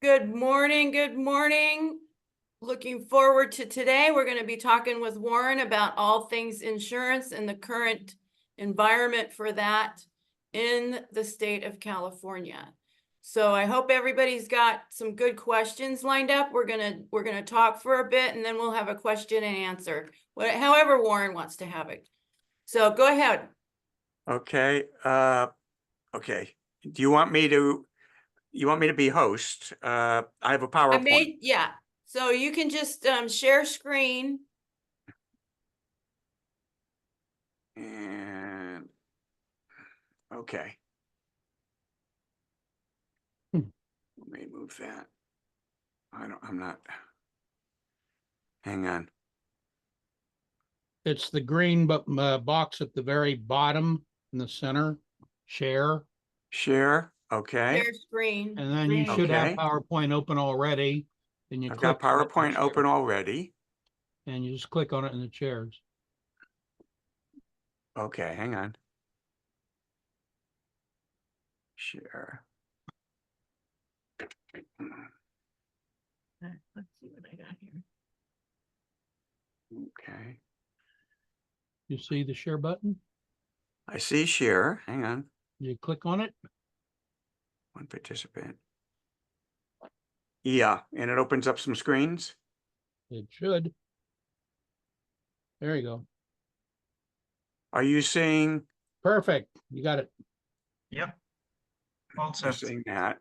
Good morning. Good morning. Looking forward to today. We're going to be talking with Warren about all things insurance and the current environment for that in the state of California. So I hope everybody's got some good questions lined up. We're gonna talk for a bit and then we'll have a question and answer. However Warren wants to have it. So go ahead. Okay. Okay. Do you want me to be host? I have a PowerPoint. Yeah. So you can just share screen. And okay. Let me move that. I'm not. Hang on. It's the green box at the very bottom in the center. Share. Okay. Share screen. And then you should have Okay. PowerPoint open already. And you I've click got PowerPoint open already. and you just click on it in the chairs. Okay, hang on. Share. Let's see what I got here. Okay. You see the share button? I see share. Hang on. You click on it. One participant. Yeah, and it opens up some screens. It should. There you go. Are you seeing? Perfect. You got it. Yep. All You're set. seeing that?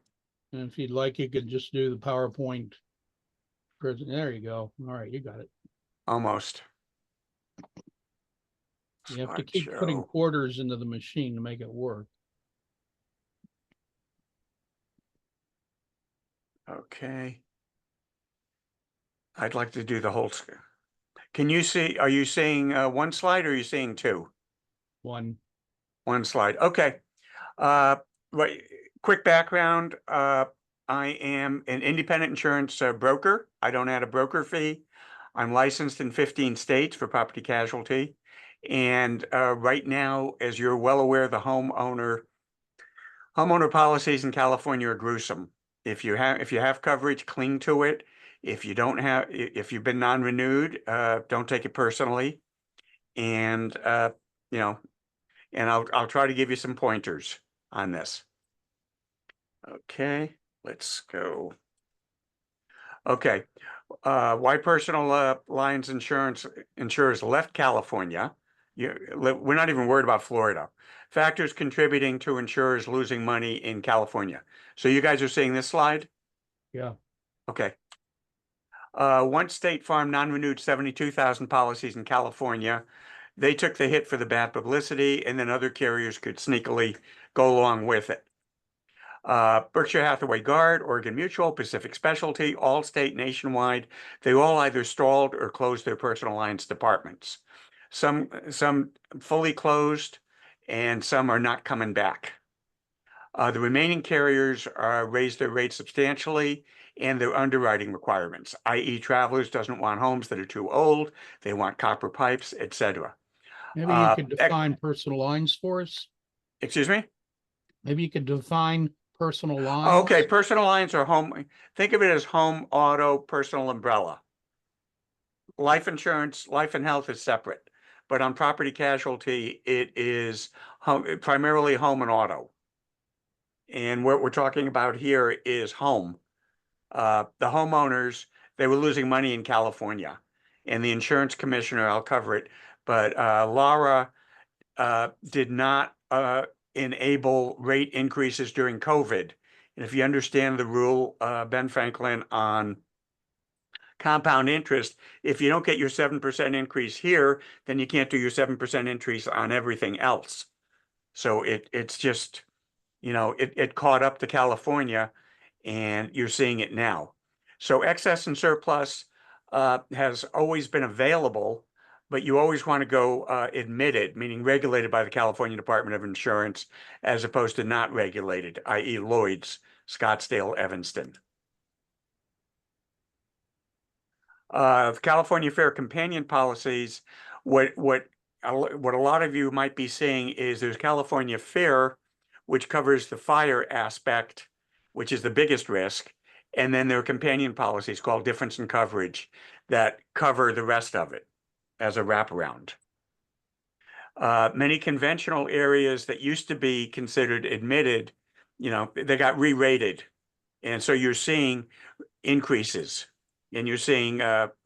And if you'd like, you could just do the PowerPoint. There you go. All right, you got it. Almost. You have to Slideshow. keep putting quarters into the machine to make it work. Okay. I'd like to do the whole screen. Can you see, are you seeing one slide or are you seeing two? One slide. Okay. Right. Quick background. I am an independent insurance broker. I don't add a broker fee. I'm licensed in 15 states for property casualty. And right now, as you're well aware, the homeowner policies in California are gruesome. If you have coverage, cling to it. If you don't have, if you've been non-renewed, don't take it personally. And you know, and I'll try to give you some pointers on this. Okay, let's go. Okay, why personal lines insurers left California? We're not even worried about Florida. Factors contributing to insurers losing money in California. So you guys are seeing this slide? Yeah. Okay. Once State Farm non-renewed 72,000 policies in California. They took the hit for the bad publicity, and then other carriers could sneakily go along with it. Berkshire Hathaway Guard, Oregon Mutual, Pacific Specialty, Allstate, Nationwide, they all either stalled or closed their personal lines departments. Some fully closed, and some are not coming back. The remaining carriers raised their rates substantially and their underwriting requirements, i.e. Travelers doesn't want homes that are too old, they want copper pipes, etc. Maybe you could define personal lines for us. Excuse me? Maybe you could define personal lines. Oh, okay, personal lines are home. Think of it as home, auto, personal umbrella. Life insurance, life and health is separate, but on property casualty, it is primarily home and auto. And what we're talking about here is home. The homeowners, they were losing money in California, and the insurance commissioner, I'll cover it, but Laura did not enable rate increases during COVID. And if you understand the rule, Ben Franklin, on compound interest, if you don't get your 7% increase here, then you can't do your 7% increase on everything else. So it's just, you know, it caught up to California, and you're seeing it now. So excess and surplus has always been available, but you always want to go admitted, meaning regulated by the California Department of Insurance, as opposed to not regulated, i.e. Lloyd's, Scottsdale, Evanston. California Fair Companion policies, what a lot of you might be seeing is there's California Fair, which covers the fire aspect, which is the biggest risk, And then there are companion policies called difference in coverage that cover the rest of it as a wraparound. Many conventional areas that used to be considered admitted, they got re-rated. And so you're seeing increases, and you're seeing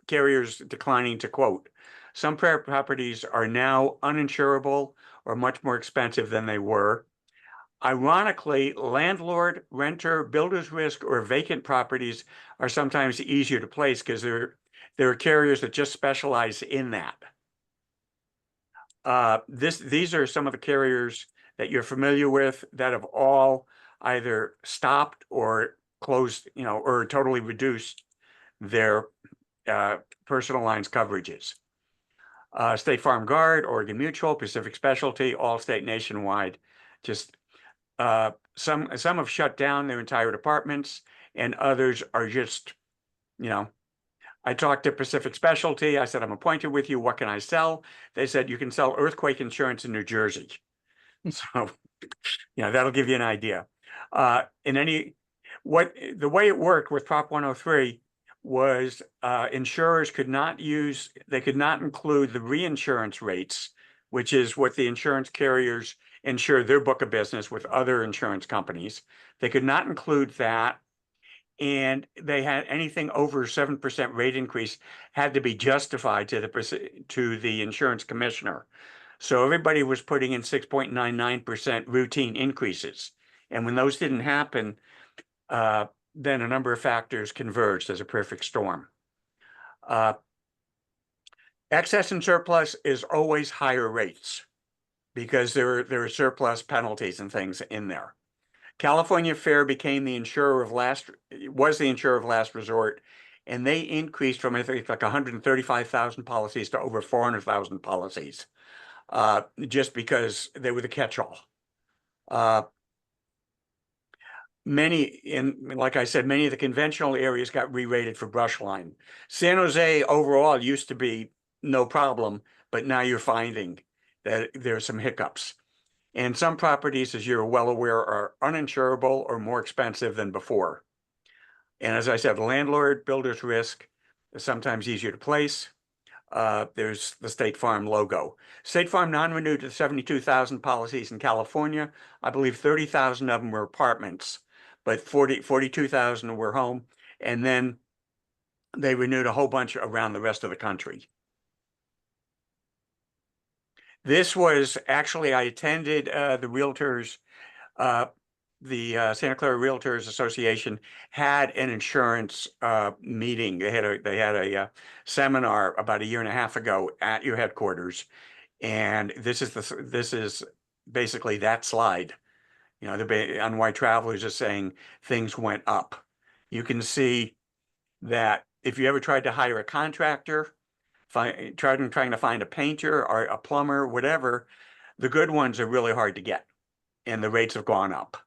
carriers declining to quote. Some properties are now uninsurable or much more expensive than they were. Ironically, landlord, renter, builder's risk, or vacant properties are sometimes easier to place because there are carriers that just specialize in that. These are some of the carriers that you're familiar with that have all either stopped or closed, or totally reduced their personal lines coverages. State Farm Guard, Oregon Mutual, Pacific Specialty, Allstate Nationwide. Just some have shut down their entire departments, and others are just, I talked to Pacific Specialty. I said, I'm appointed with you. What can I sell? They said, you can sell earthquake insurance in New Jersey. So, that'll give you an idea. The way it worked with Prop 103 was insurers could not include the reinsurance rates, which is what the insurance carriers insure their book of business with other insurance companies. They could not include that. And they had anything over 7% rate increase had to be justified to the insurance commissioner. So everybody was putting in 6.99% routine increases. And when those didn't happen, then a number of factors converged as a perfect storm. Excess and surplus is always higher rates because there are surplus penalties and things in there. California Fair became the insurer of last resort, and they increased from, I think, like 135,000 policies to over 400,000 policies, just because they were the catch-all. Like I said, many of the conventional areas got re-rated for brush line. San Jose overall used to be no problem, but now you're finding that there are some hiccups. And some properties, as you're well aware, are uninsurable or more expensive than before. And as I said, landlord, builder's risk is sometimes easier to place. There's the State Farm logo. State Farm non-renewed to 72,000 policies in California. I believe 30,000 of them were apartments, but 42,000 were home. And then they renewed a whole bunch around the rest of the country. This was actually, I attended the Realtors, the Santa Clara Realtors Association had an insurance meeting. They had a seminar about a year and a half ago at your headquarters, and this is basically that slide. On why travelers are saying things went up. You can see that if you ever tried to hire a contractor, trying to find a painter or a plumber, whatever, the good ones are really hard to get, and the rates have gone up,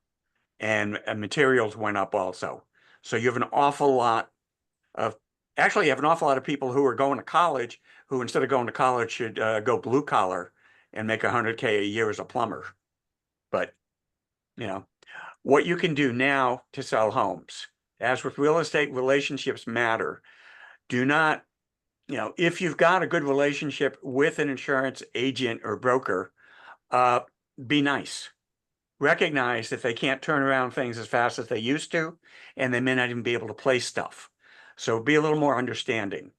and materials went up also. So you have an awful lot of people who are going to college who, instead of going to college, should go blue collar and make $100K a year as a plumber. But what you can do now to sell homes, as with real estate, relationships matter. Do not, if you've got a good relationship with an insurance agent or broker, be nice. Recognize that they can't turn around things as fast as they used to, and they may not even be able to place stuff. So be a little more understanding.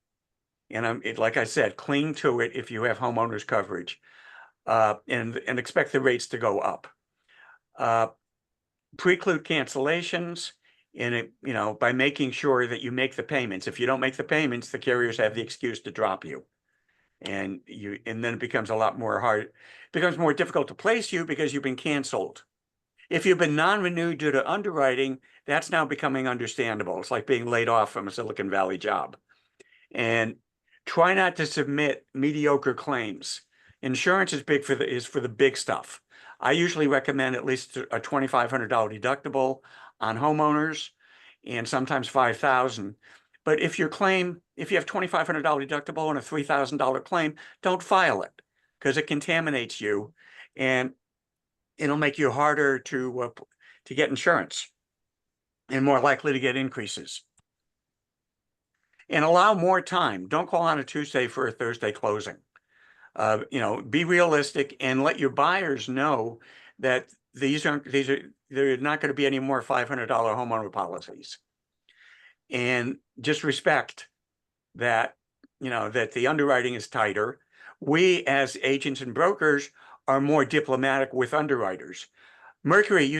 And like I said, cling to it if you have homeowners coverage, and expect the rates to go up. Preclude cancellations by making sure that you make the payments. If you don't make the payments, the carriers have the excuse to drop you. And then it becomes it becomes more difficult to place you because you've been canceled. If you've been non-renewed due to underwriting, that's now becoming understandable. It's like being laid off from a Silicon Valley job. And try not to submit mediocre claims. Insurance is for the big stuff. I usually recommend at least a $2,500 deductible on homeowners, and sometimes $5,000. But if you have $2,500 deductible and a $3,000 claim, don't file it, because it contaminates you, and it'll make you harder to get insurance. and more likely to get increases. And allow more time. Don't call on a Tuesday for a Thursday closing. Be realistic and let your buyers know that they're not going to be any more $500 homeowner policies. And just respect that, that the underwriting is tighter. We as agents and brokers are more diplomatic with underwriters. Mercury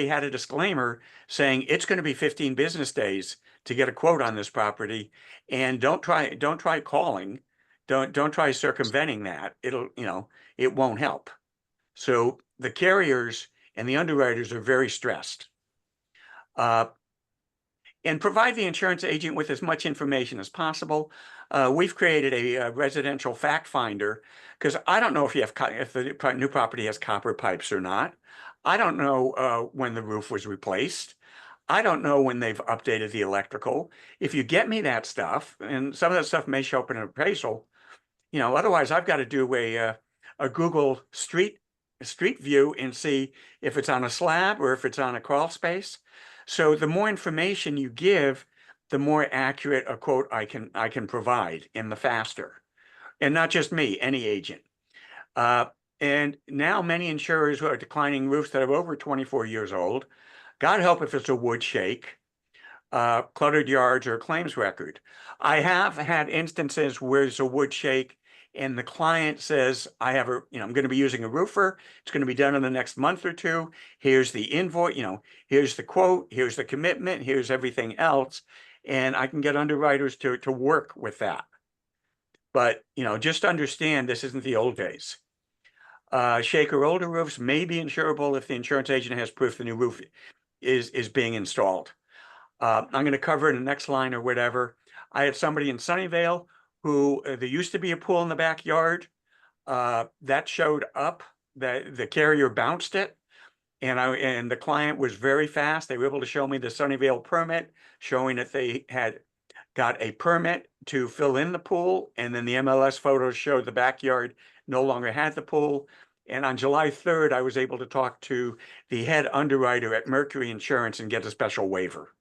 had a disclaimer saying it's going to be 15 business days to get a quote on this property, and don't try calling, don't try circumventing that. It won't help. So the carriers and the underwriters are very stressed. And provide the insurance agent with as much information as possible. We've created a residential fact finder because I don't know if the new property has copper pipes or not. I don't know when the roof was replaced. I don't know when they've updated the electrical. If you get me that stuff, and some of that stuff may show up in an appraisal, otherwise I've got to do a Google street view and see if it's on a slab or if it's on a crawl space. So the more information you give, the more accurate a quote I can provide, and the faster. And not just me, any agent. And now many insurers who are declining roofs that are over 24 years old, God help if it's a wood shake, cluttered yards, or claims record. I have had instances where it's a wood shake and the client says, I'm going to be using a roofer. It's going to be done in the next month or two. Here's the invoice, here's the quote, here's the commitment, here's everything else. And I can get underwriters to work with that. But, just understand this isn't the old days. Shake or older roofs may be insurable if the insurance agent has proof the new roof is being installed. I'm going to cover in the next line or whatever. I had somebody in Sunnyvale who there used to be a pool in the backyard. That showed up, that the carrier bounced it. And the client was very fast. They were able to show me the Sunnyvale permit showing that they had got a permit to fill in the pool. And then the MLS photos showed the backyard no longer had the pool. And on July 3rd, I was able to talk to the head underwriter at Mercury Insurance and get a special waiver.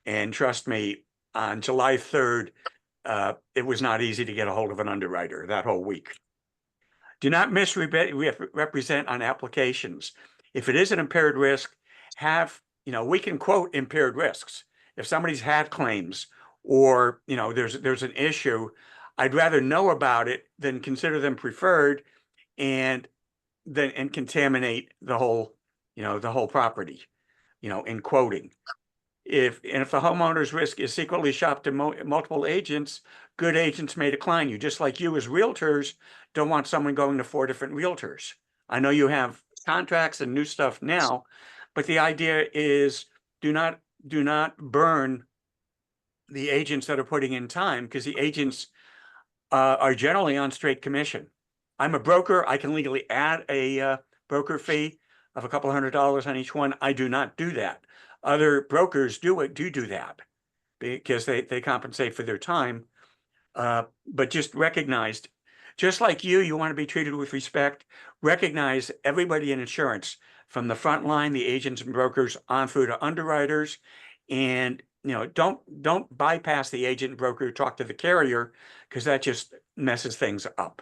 And trust me, on July 3rd, it was not easy to get a hold of an underwriter that whole week. Do not misrepresent on applications. If it is an impaired risk, we can quote impaired risks. If somebody's had claims or, there's an issue, I'd rather know about it than consider them preferred and contaminate the whole property, in quoting. If the homeowner's risk is secretly shopped to multiple agents, good agents may decline you, just like you as realtors don't want someone going to 4 different realtors. I know you have contracts and new stuff now, but the idea is do not burn the agents that are putting in time, because the agents are generally on straight commission. I'm a broker. I can legally add a broker fee of a couple $100 on each one. I do not do that. Other brokers do that because they compensate for their time. But just recognized, just like you want to be treated with respect. Recognize everybody in insurance, from the front line, the agents and brokers, on through to underwriters. And don't bypass the agent and broker, talk to the carrier, because that just messes things up.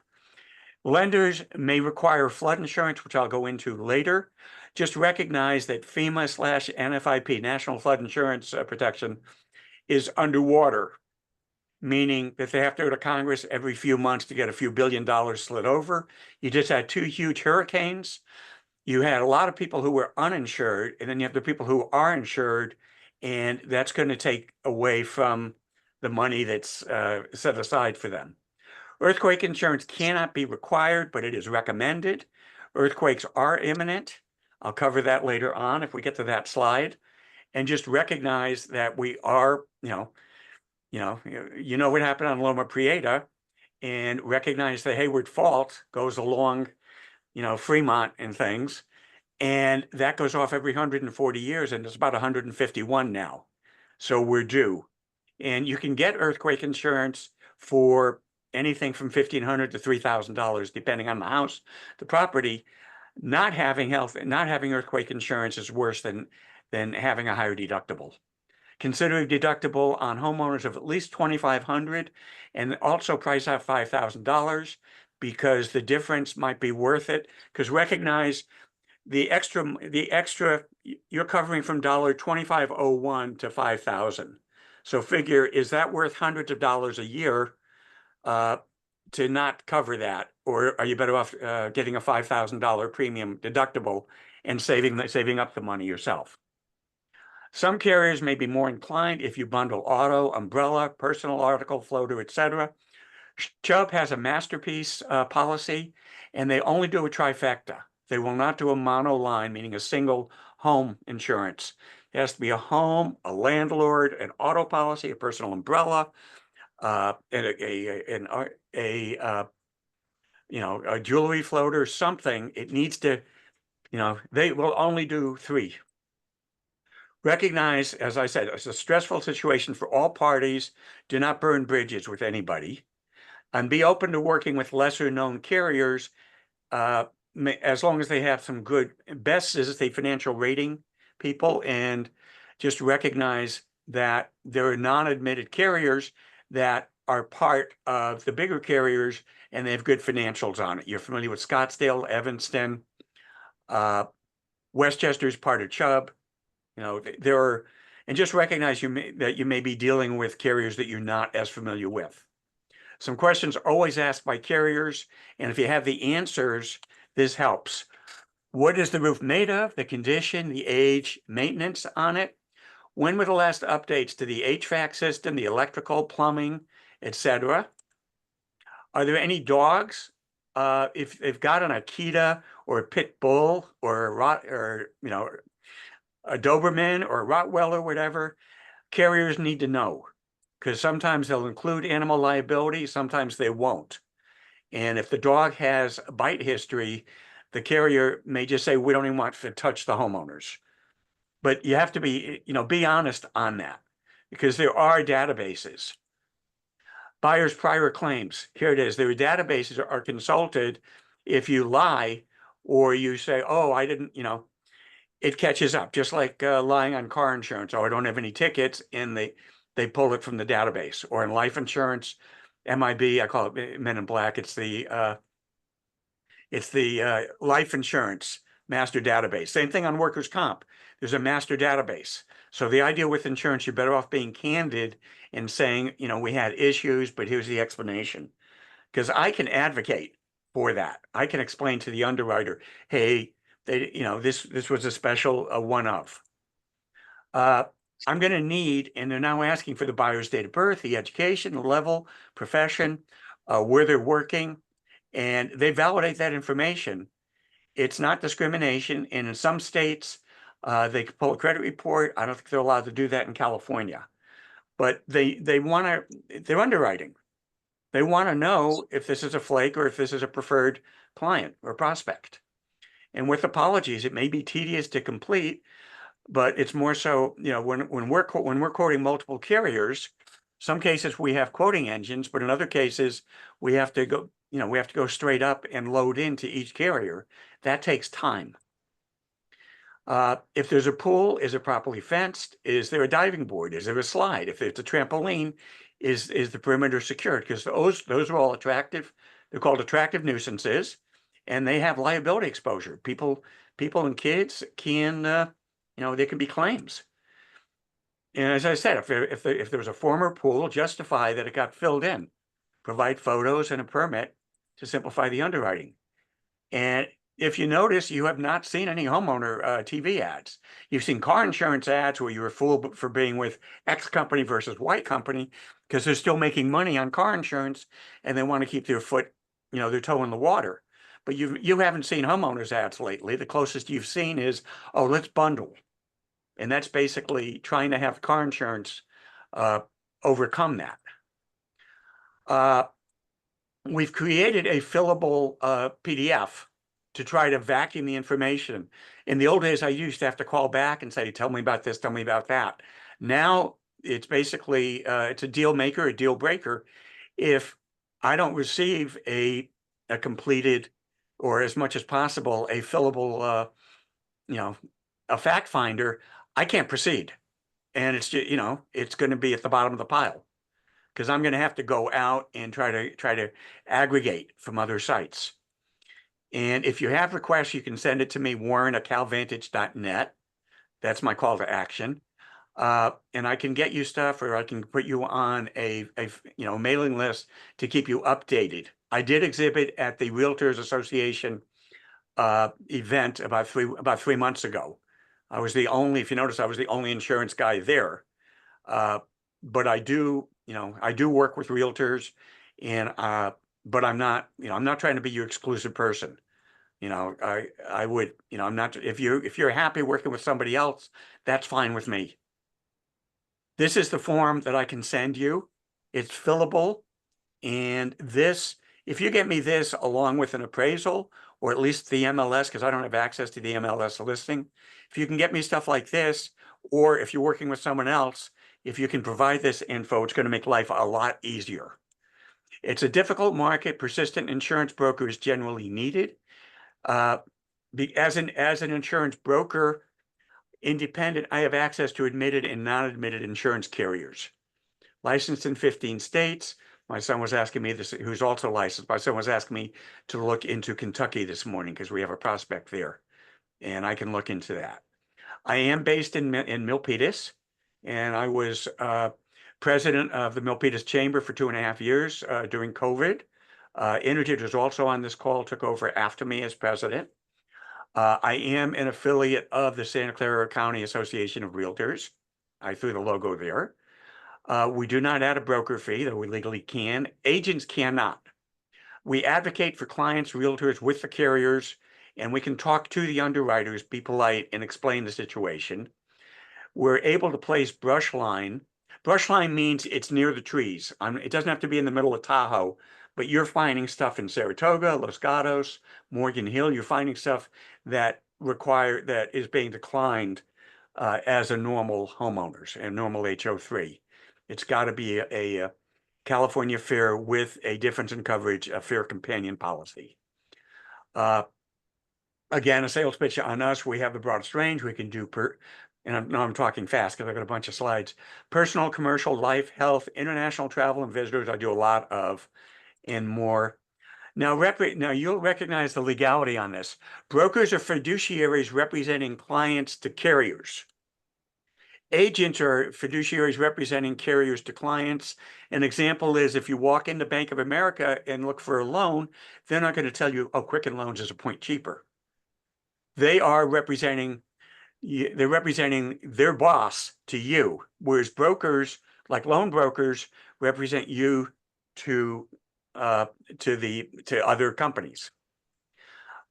Lenders may require flood insurance, which I'll go into later. Just recognize that FEMA/NFIP, National Flood Insurance Protection, is underwater, meaning that they have to go to Congress every few months to get a few $1 billion slid over. You just had 2 huge hurricanes. You had a lot of people who were uninsured, and then you have the people who are insured, and that's going to take away from the money that's set aside for them. Earthquake insurance cannot be required, but it is recommended. Earthquakes are imminent. I'll cover that later on if we get to that slide. And just recognize that we are, you know what happened on Loma Prieta, and recognize the Hayward Fault goes along, Fremont and things. And that goes off every 140 years, and it's about 151 now. So we're due. And you can get earthquake insurance for anything from $1,500 to $3,000, depending on the house, the property. Not having earthquake insurance is worse than than having a higher deductible. Consider a deductible on homeowners of at least $2,500 and also price out $5,000 because the difference might be worth it. Because recognize the extra you're covering from $25.01 to $5,000. So figure, is that worth hundreds of dollars a year to not cover that? Or are you better off getting a $5,000 premium deductible and saving up the money yourself? Some carriers may be more inclined if you bundle auto, umbrella, personal article, floater, etc. Chubb has a masterpiece policy, and they only do a trifecta. They will not do a monoline, meaning a single home insurance. It has to be a home, a landlord, an auto policy, a personal umbrella, and a jewelry floater, something. It needs to, they will only do 3. Recognize, as I said, it's a stressful situation for all parties. Do not burn bridges with anybody, and be open to working with lesser known carriers as long as they have some good, best is the financial rating people, and just recognize that there are non-admitted carriers that are part of the bigger carriers and they have good financials on it. You're familiar with Scottsdale, Evanston, Westchester is part of Chubb. There are, and just recognize that you may be dealing with carriers that you're not as familiar with. Some questions are always asked by carriers, and if you have the answers, this helps. What is the roof made of? The condition, the age, maintenance on it? When were the last updates to the HVAC system, the electrical, plumbing, etc.? Are there any dogs? If they've got an Akita or a Pit Bull or a Doberman or a Rottweiler, whatever, carriers need to know, because sometimes they'll include animal liability, sometimes they won't. And if the dog has a bite history, the carrier may just say, we don't even want to touch the homeowners. But you have to be honest on that, because there are databases. Buyer's prior claims, here it is. Their databases are consulted if you lie or you say, oh, I didn't, it catches up, just like lying on car insurance. Oh, I don't have any tickets, and they pull it from the database. Or in life insurance, MIB, I call it Men in Black. It's the life insurance master database. Same thing on workers' comp. There's a master database. So the idea with insurance, you're better off being candid and saying, we had issues, but here's the explanation. Because I can advocate for that. I can explain to the underwriter, hey, this was a special one-off. I'm going to need, and they're now asking for the buyer's date of birth, the education, the level, profession, where they're working, and they validate that information. It's not discrimination, and in some states, they can pull a credit report. I don't think they're allowed to do that in California, but they're underwriting. They want to know if this is a flake or if this is a preferred client or prospect. And with apologies, it may be tedious to complete, but it's more so, when we're quoting multiple carriers, some cases we have quoting engines, but in other cases we have to go straight up and load into each carrier. That takes time. If there's a pool, is it properly fenced? Is there a diving board? Is there a slide? If it's a trampoline, is the perimeter secured? Because those are all attractive. They're called attractive nuisances, and they have liability exposure. People and kids can, there can be claims. And as I said, if there was a former pool, justify that it got filled in. Provide photos and a permit to simplify the underwriting. And if you notice, you have not seen any homeowner TV ads. You've seen car insurance ads where you were fooled for being with X company versus Y company, because they're still making money on car insurance and they want to keep their their toe in the water. But you haven't seen homeowners ads lately. The closest you've seen is, oh, let's bundle. And that's basically trying to have car insurance overcome that. We've created a fillable PDF to try to vacuum the information. In the old days, I used to have to call back and say, tell me about this, tell me about that. Now it's basically, it's a deal maker, a deal breaker. If I don't receive a completed, or as much as possible, a fillable, a fact finder, I can't proceed. And it's just, it's going to be at the bottom of the pile because I'm going to have to go out and try to aggregate from other sites. And if you have requests, you can send it to me, warren@calvantage.net. That's my call to action. And I can get you stuff, or I can put you on a mailing list to keep you updated. I did exhibit at the Realtors Association event about 3 months ago. I was the only, if you notice, I was the only insurance guy there. But I do work with realtors, and but I'm not trying to be your exclusive person. I would, I'm not, if you're happy working with somebody else, that's fine with me. This is the form that I can send you. It's fillable. And this, if you get me this along with an appraisal, or at least the MLS, because I don't have access to the MLS listing, if you can get me stuff like this, or if you're working with someone else, if you can provide this info, it's going to make life a lot easier. It's a difficult market. Persistent insurance broker is generally needed. As an insurance broker, independent, I have access to admitted and non-admitted insurance carriers. Licensed in 15 states. My son was asking me this, who's also licensed. My son was asking me to look into Kentucky this morning because we have a prospect there, and I can look into that. I am based in Milpitas, and I was president of the Milpitas Chamber for 2.5 years during COVID. Indigit was also on this call, took over after me as president. I am an affiliate of the Santa Clara County Association of Realtors. I threw the logo there. We do not add a broker fee, though we legally can. Agents cannot. We advocate for clients, realtors with the carriers, and we can talk to the underwriters, be polite, and explain the situation. We're able to place brush line. Brush line means it's near the trees. It doesn't have to be in the middle of Tahoe, but you're finding stuff in Saratoga, Los Gatos, Morgan Hill. You're finding stuff that is being declined as a normal homeowners and normal HO3. It's got to be a California fair with a difference in coverage, a fair companion policy. Again, a sales pitch on us. We have the broadest range. We can do and I'm talking fast because I've got a bunch of slides. Personal, commercial, life, health, international travel, and visitors. I do a lot of, and more. Now you'll recognize the legality on this. Brokers are fiduciaries representing clients to carriers. Agents are fiduciaries representing carriers to clients. An example is if you walk into Bank of America and look for a loan, they're not going to tell you, oh, Quicken Loans is a point cheaper. They are representing their boss to you, whereas brokers, like loan brokers, represent you to other companies.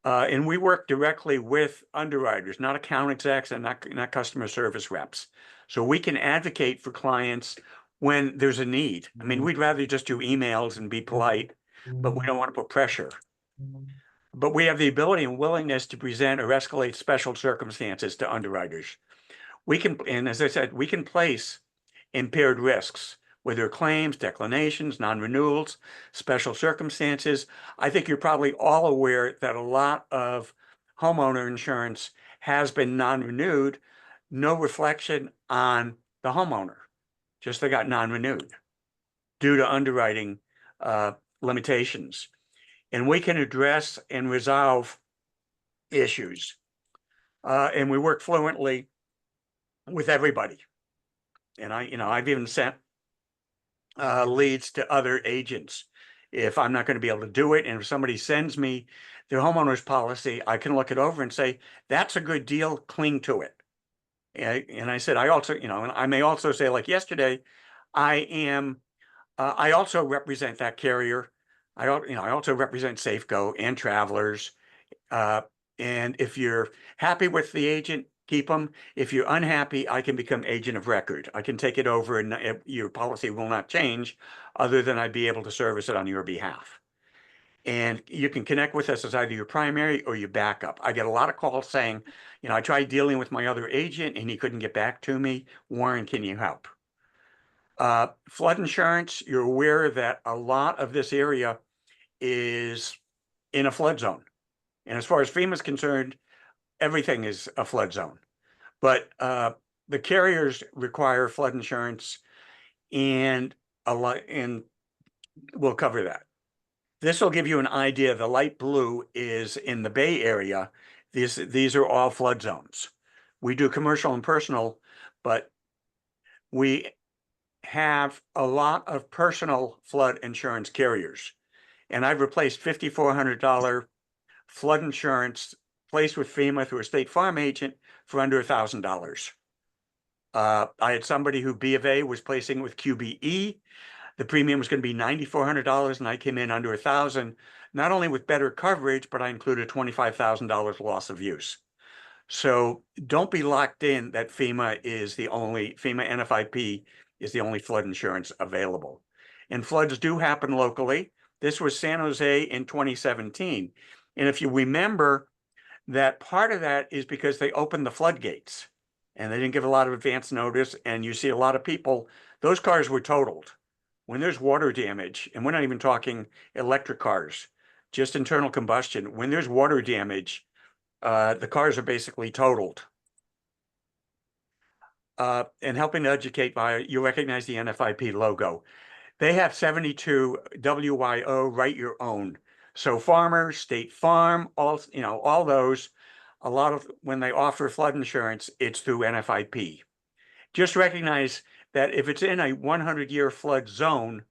And we work directly with underwriters, not account execs and not customer service reps. So we can advocate for clients when there's a need. I mean, we'd rather just do emails and be polite, but we don't want to put pressure. But we have the ability and willingness to present or escalate special circumstances to underwriters. And as I said, we can place impaired risks, whether claims, declinations, non-renewals, special circumstances. I think you're probably all aware that a lot of homeowner insurance has been non-renewed, no reflection on the homeowner, just they got non-renewed due to underwriting limitations. And we can address and resolve issues. And we work fluently with everybody. And I've even sent leads to other agents if I'm not going to be able to do it. And if somebody sends me their homeowner's policy, I can look it over and say, that's a good deal, cling to it. And I said, I also, and I may also say, like yesterday, I also represent that carrier. I also represent Safeco and Travelers. And if you're happy with the agent, keep them. If you're unhappy, I can become agent of record. I can take it over and your policy will not change other than I'd be able to service it on your behalf. And you can connect with us as either your primary or your backup. I get a lot of calls saying, I tried dealing with my other agent and he couldn't get back to me. Warren, can you help? Flood insurance, you're aware that a lot of this area is in a flood zone. And as far as FEMA is concerned, everything is a flood zone. But the carriers require flood insurance, and we'll cover that. This will give you an idea. The light blue is in the Bay Area. These are all flood zones. We do commercial and personal, but we have a lot of personal flood insurance carriers. And I've replaced $5,400 flood insurance placed with FEMA through a State Farm agent for under $1,000. I had somebody who B of A was placing with QBE. The premium was going to be $9,400, and I came in under $1,000, not only with better coverage, but I included $25,000 loss of use. So don't be locked in that FEMA NFIP is the only flood insurance available. And floods do happen locally. This was San Jose in 2017. And if you remember, that part of that is because they opened the floodgates and they didn't give a lot of advance notice. And you see a lot of people, those cars were totaled. When there's water damage, and we're not even talking electric cars, just internal combustion, when there's water damage, the cars are basically totaled. And helping to educate you recognize the NFIP logo. They have 72 WYO, write your own. So Farmers, State Farm, all those, a lot of when they offer flood insurance, it's through NFIP. Just recognize that if it's in a 100-year flood zone,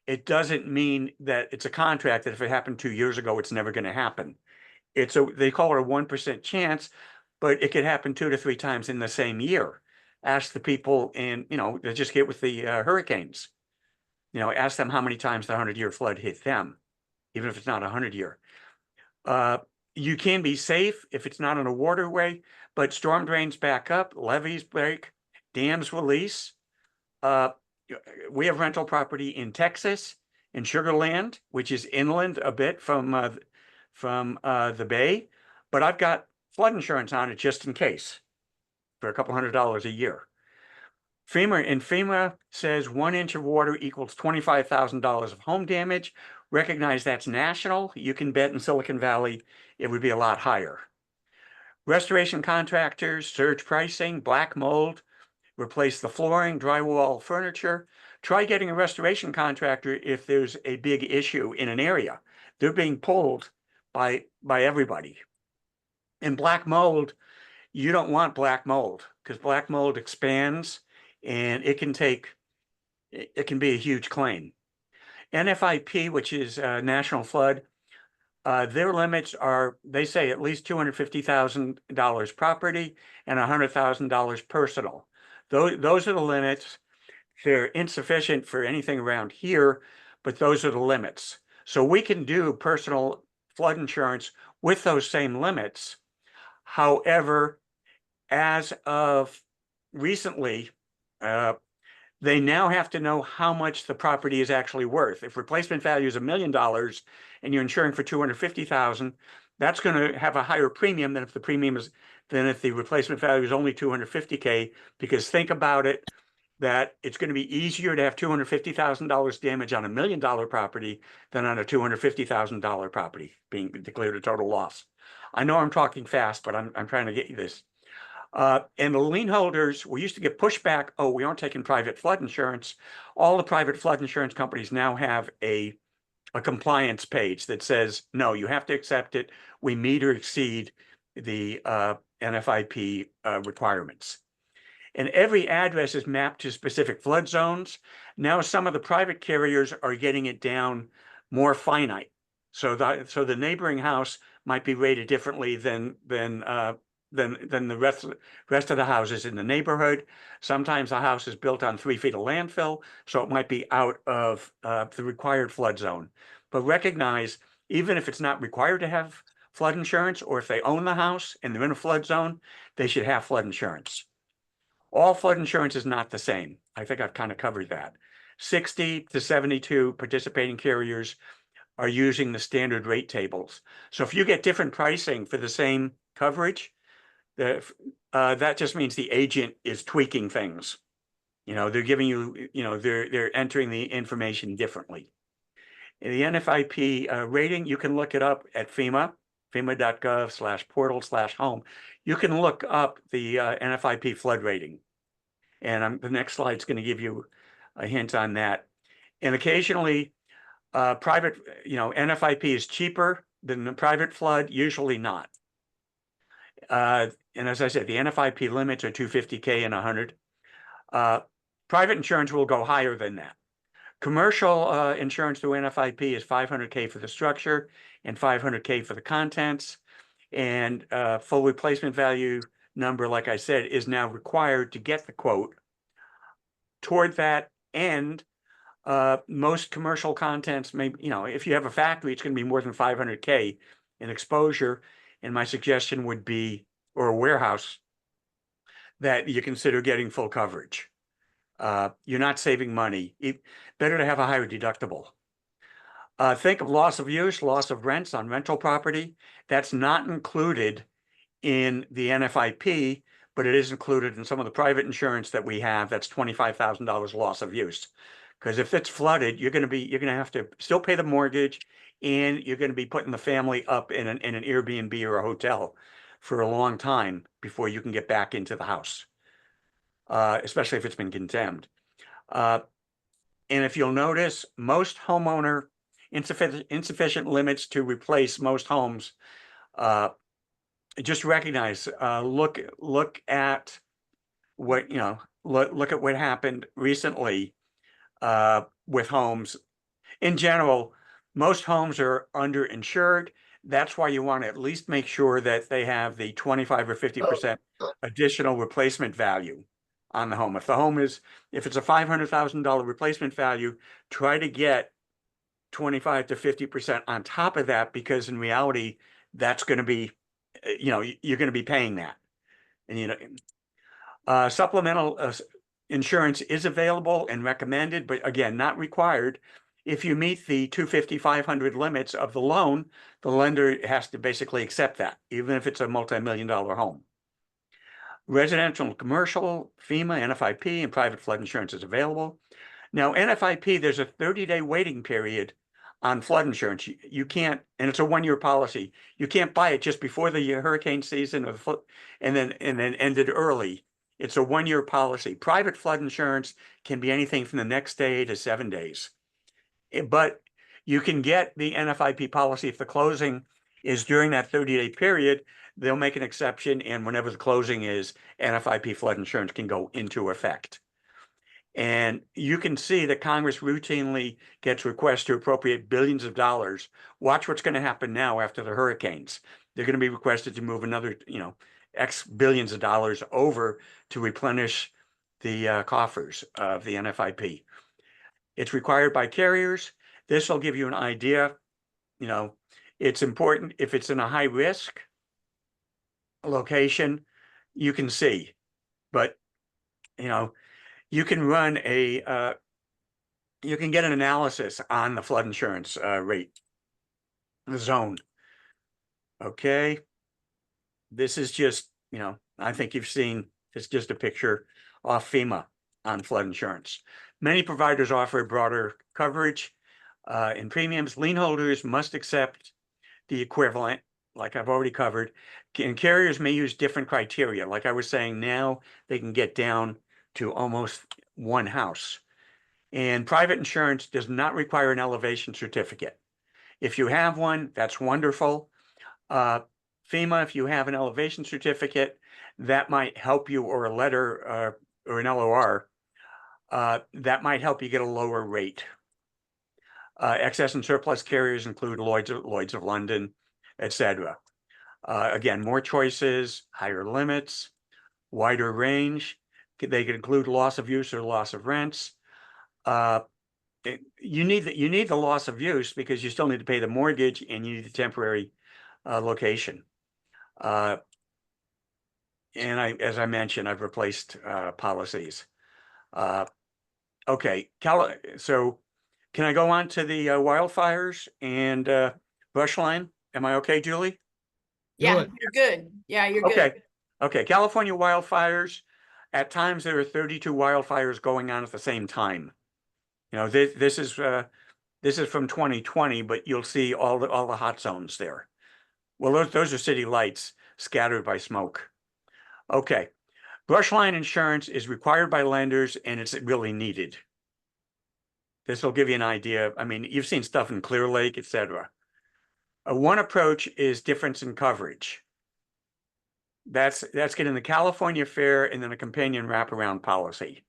it doesn't mean that it's a contract that if it happened 2 years ago, it's never going to happen. They call it a 1% chance, but it could happen 2 to 3 times in the same year. Ask the people they just get with the hurricanes. Ask them how many times the 100-year flood hit them, even if it's not 100-year. You can be safe if it's not on a waterway, but storm drains back up, levees break, dams release. We have rental property in Texas, in Sugar Land, which is inland a bit from the Bay, but I've got flood insurance on it just in case for a couple $100 a year. FEMA says 1 inch of water equals $25,000 of home damage. Recognize that's national. You can bet in Silicon Valley it would be a lot higher. Restoration contractors, surge pricing, black mold, replace the flooring, drywall, furniture. Try getting a restoration contractor if there's a big issue in an area. They're being pulled by everybody. In black mold, you don't want black mold because black mold expands and it can be a huge claim. NFIP, which is National Flood, their limits are, they say, at least $250,000 property and $100,000 personal. Those are the limits. They're insufficient for anything around here, but those are the limits. So we can do personal flood insurance with those same limits. However, as of recently, they now have to know how much the property is actually worth. If replacement value is $1 million and you're insuring for $250,000, that's going to have a higher premium than if the replacement value is only $250K. Because think about it, that it's going to be easier to have $250,000 damage on $1 million property than on a $250,000 property being declared a total loss. I know I'm talking fast, but I'm trying to get you this. And the lien holders, we used to get pushback, oh, we aren't taking private flood insurance. All the private flood insurance companies now have a compliance page that says, no, you have to accept it. We meet or exceed the NFIP requirements. And every address is mapped to specific flood zones. Now some of the private carriers are getting it down more finite. So the neighboring house might be rated differently than the rest of the houses in the neighborhood. Sometimes a house is built on 3 feet of landfill, so it might be out of the required flood zone. But recognize, even if it's not required to have flood insurance, or if they own the house and they're in a flood zone, they should have flood insurance. All flood insurance is not the same. I think I've kind of covered that. 60 to 72 participating carriers are using the standard rate tables. So if you get different pricing for the same coverage, that just means the agent is tweaking things. They're giving you, they're entering the information differently. The NFIP rating, you can look it up at FEMA.gov/portal/home. You can look up the NFIP flood rating. And the next slide's going to give you a hint on that. And occasionally, private, NFIP is cheaper than the private flood, usually not. And as I said, the NFIP limits are 250K and 100. Private insurance will go higher than that. Commercial insurance through NFIP is 500K for the structure and 500K for the contents. And full replacement value number, like I said, is now required to get the quote. Toward that end, most commercial contents may, if you have a factory, it's going to be more than 500K in exposure. And my suggestion would be, or a warehouse, that you consider getting full coverage. You're not saving money. Better to have a higher deductible. Think of loss of use, loss of rents on rental property. That's not included in the NFIP, but it is included in some of the private insurance that we have. That's $25,000 loss of use. Because if it's flooded, you're going to have to still pay the mortgage, and you're going to be putting the family up in an Airbnb or a hotel for a long time before you can get back into the house, especially if it's been condemned. And if you'll notice, most homeowner insufficient limits to replace most homes. Just recognize, look at what, look at what happened recently with homes. In general, most homes are underinsured. That's why you want to at least make sure that they have the 25 or 50% additional replacement value on the home. If it's a $500,000 replacement value, try to get 25 to 50% on top of that, because in reality, that's going to be, you're going to be paying that. And, supplemental insurance is available and recommended, but again, not required. If you meet the 250, 500 limits of the loan, the lender has to basically accept that, even if it's a multi-million-dollar home. Residential and commercial, FEMA, NFIP, and private flood insurance is available. Now, NFIP, there's a 30-day waiting period on flood insurance. You can't, and it's a 1-year policy. You can't buy it just before the hurricane season or and then end it early. It's a 1-year policy. Private flood insurance can be anything from the next day to 7 days. But you can get the NFIP policy if the closing is during that 30-day period. They'll make an exception, and whenever the closing is, NFIP flood insurance can go into effect. And you can see that Congress routinely gets requests to appropriate billions of dollars. Watch what's going to happen now after the hurricanes. They're going to be requested to move another, X billions of dollars over to replenish the coffers of the NFIP. It's required by carriers. This will give you an idea. It's important if it's in a high risk location, you can see, but you can run you can get an analysis on the flood insurance rate, the zone. Okay. This is just, I think you've seen, it's just a picture off FEMA on flood insurance. Many providers offer broader coverage in premiums. Lien holders must accept the equivalent, like I've already covered, and carriers may use different criteria. Like I was saying, now they can get down to almost one house. And private insurance does not require an elevation certificate. If you have one, that's wonderful. FEMA, if you have an elevation certificate, that might help you, or a letter or an LOR, that might help you get a lower rate. Excess and surplus carriers include Lloyd's of London, etc. Again, more choices, higher limits, wider range. They could include loss of use or loss of rents. You need the loss of use because you still need to pay the mortgage, and you need the temporary location. And as I mentioned, I've replaced policies. Okay, so can I go on to the wildfires and brush line? Am I okay, Julie? Yeah, Good. you're good. Yeah, you're good. Okay, California wildfires. At times there are 32 wildfires going on at the same time. This is from 2020, but you'll see all the hot zones there. Well, those are city lights scattered by smoke. Okay, Brush line insurance is required by lenders and it's really needed. This will give you an idea. I mean, you've seen stuff in Clear Lake, etc. One approach is difference in coverage. That's getting the California Fair and then a companion wraparound policy.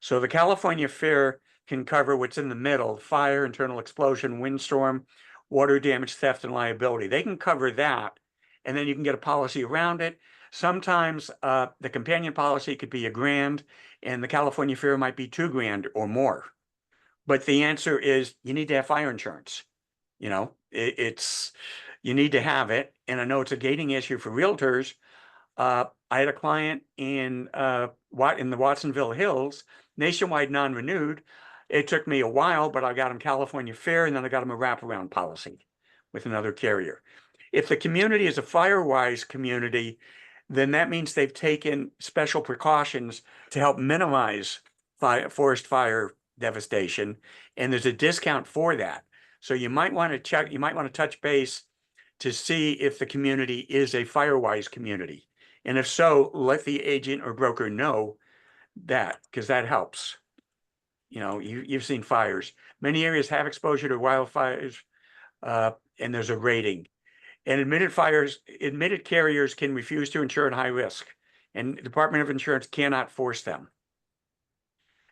So the California Fair can cover what's in the middle: fire, internal explosion, windstorm, water damage, theft, and liability. They can cover that, and then you can get a policy around it. Sometimes the companion policy could be $1,000, and the California Fair might be $2,000 or more. But the answer is you need to have fire insurance. You know, you need to have it. And I know it's a gating issue for realtors. I had a client in the Watsonville Hills, nationwide non-renewed. It took me a while, but I got him California Fair, and then I got him a wraparound policy with another carrier. If the community is a fire-wise community, then that means they've taken special precautions to help minimize forest fire devastation, and there's a discount for that. So you might want to check, you might want to touch base to see if the community is a fire-wise community. And if so, let the agent or broker know that, because that helps. You know, you've seen fires. Many areas have exposure to wildfires, and there's a rating. And admitted carriers can refuse to insure at high risk, and the Department of Insurance cannot force them.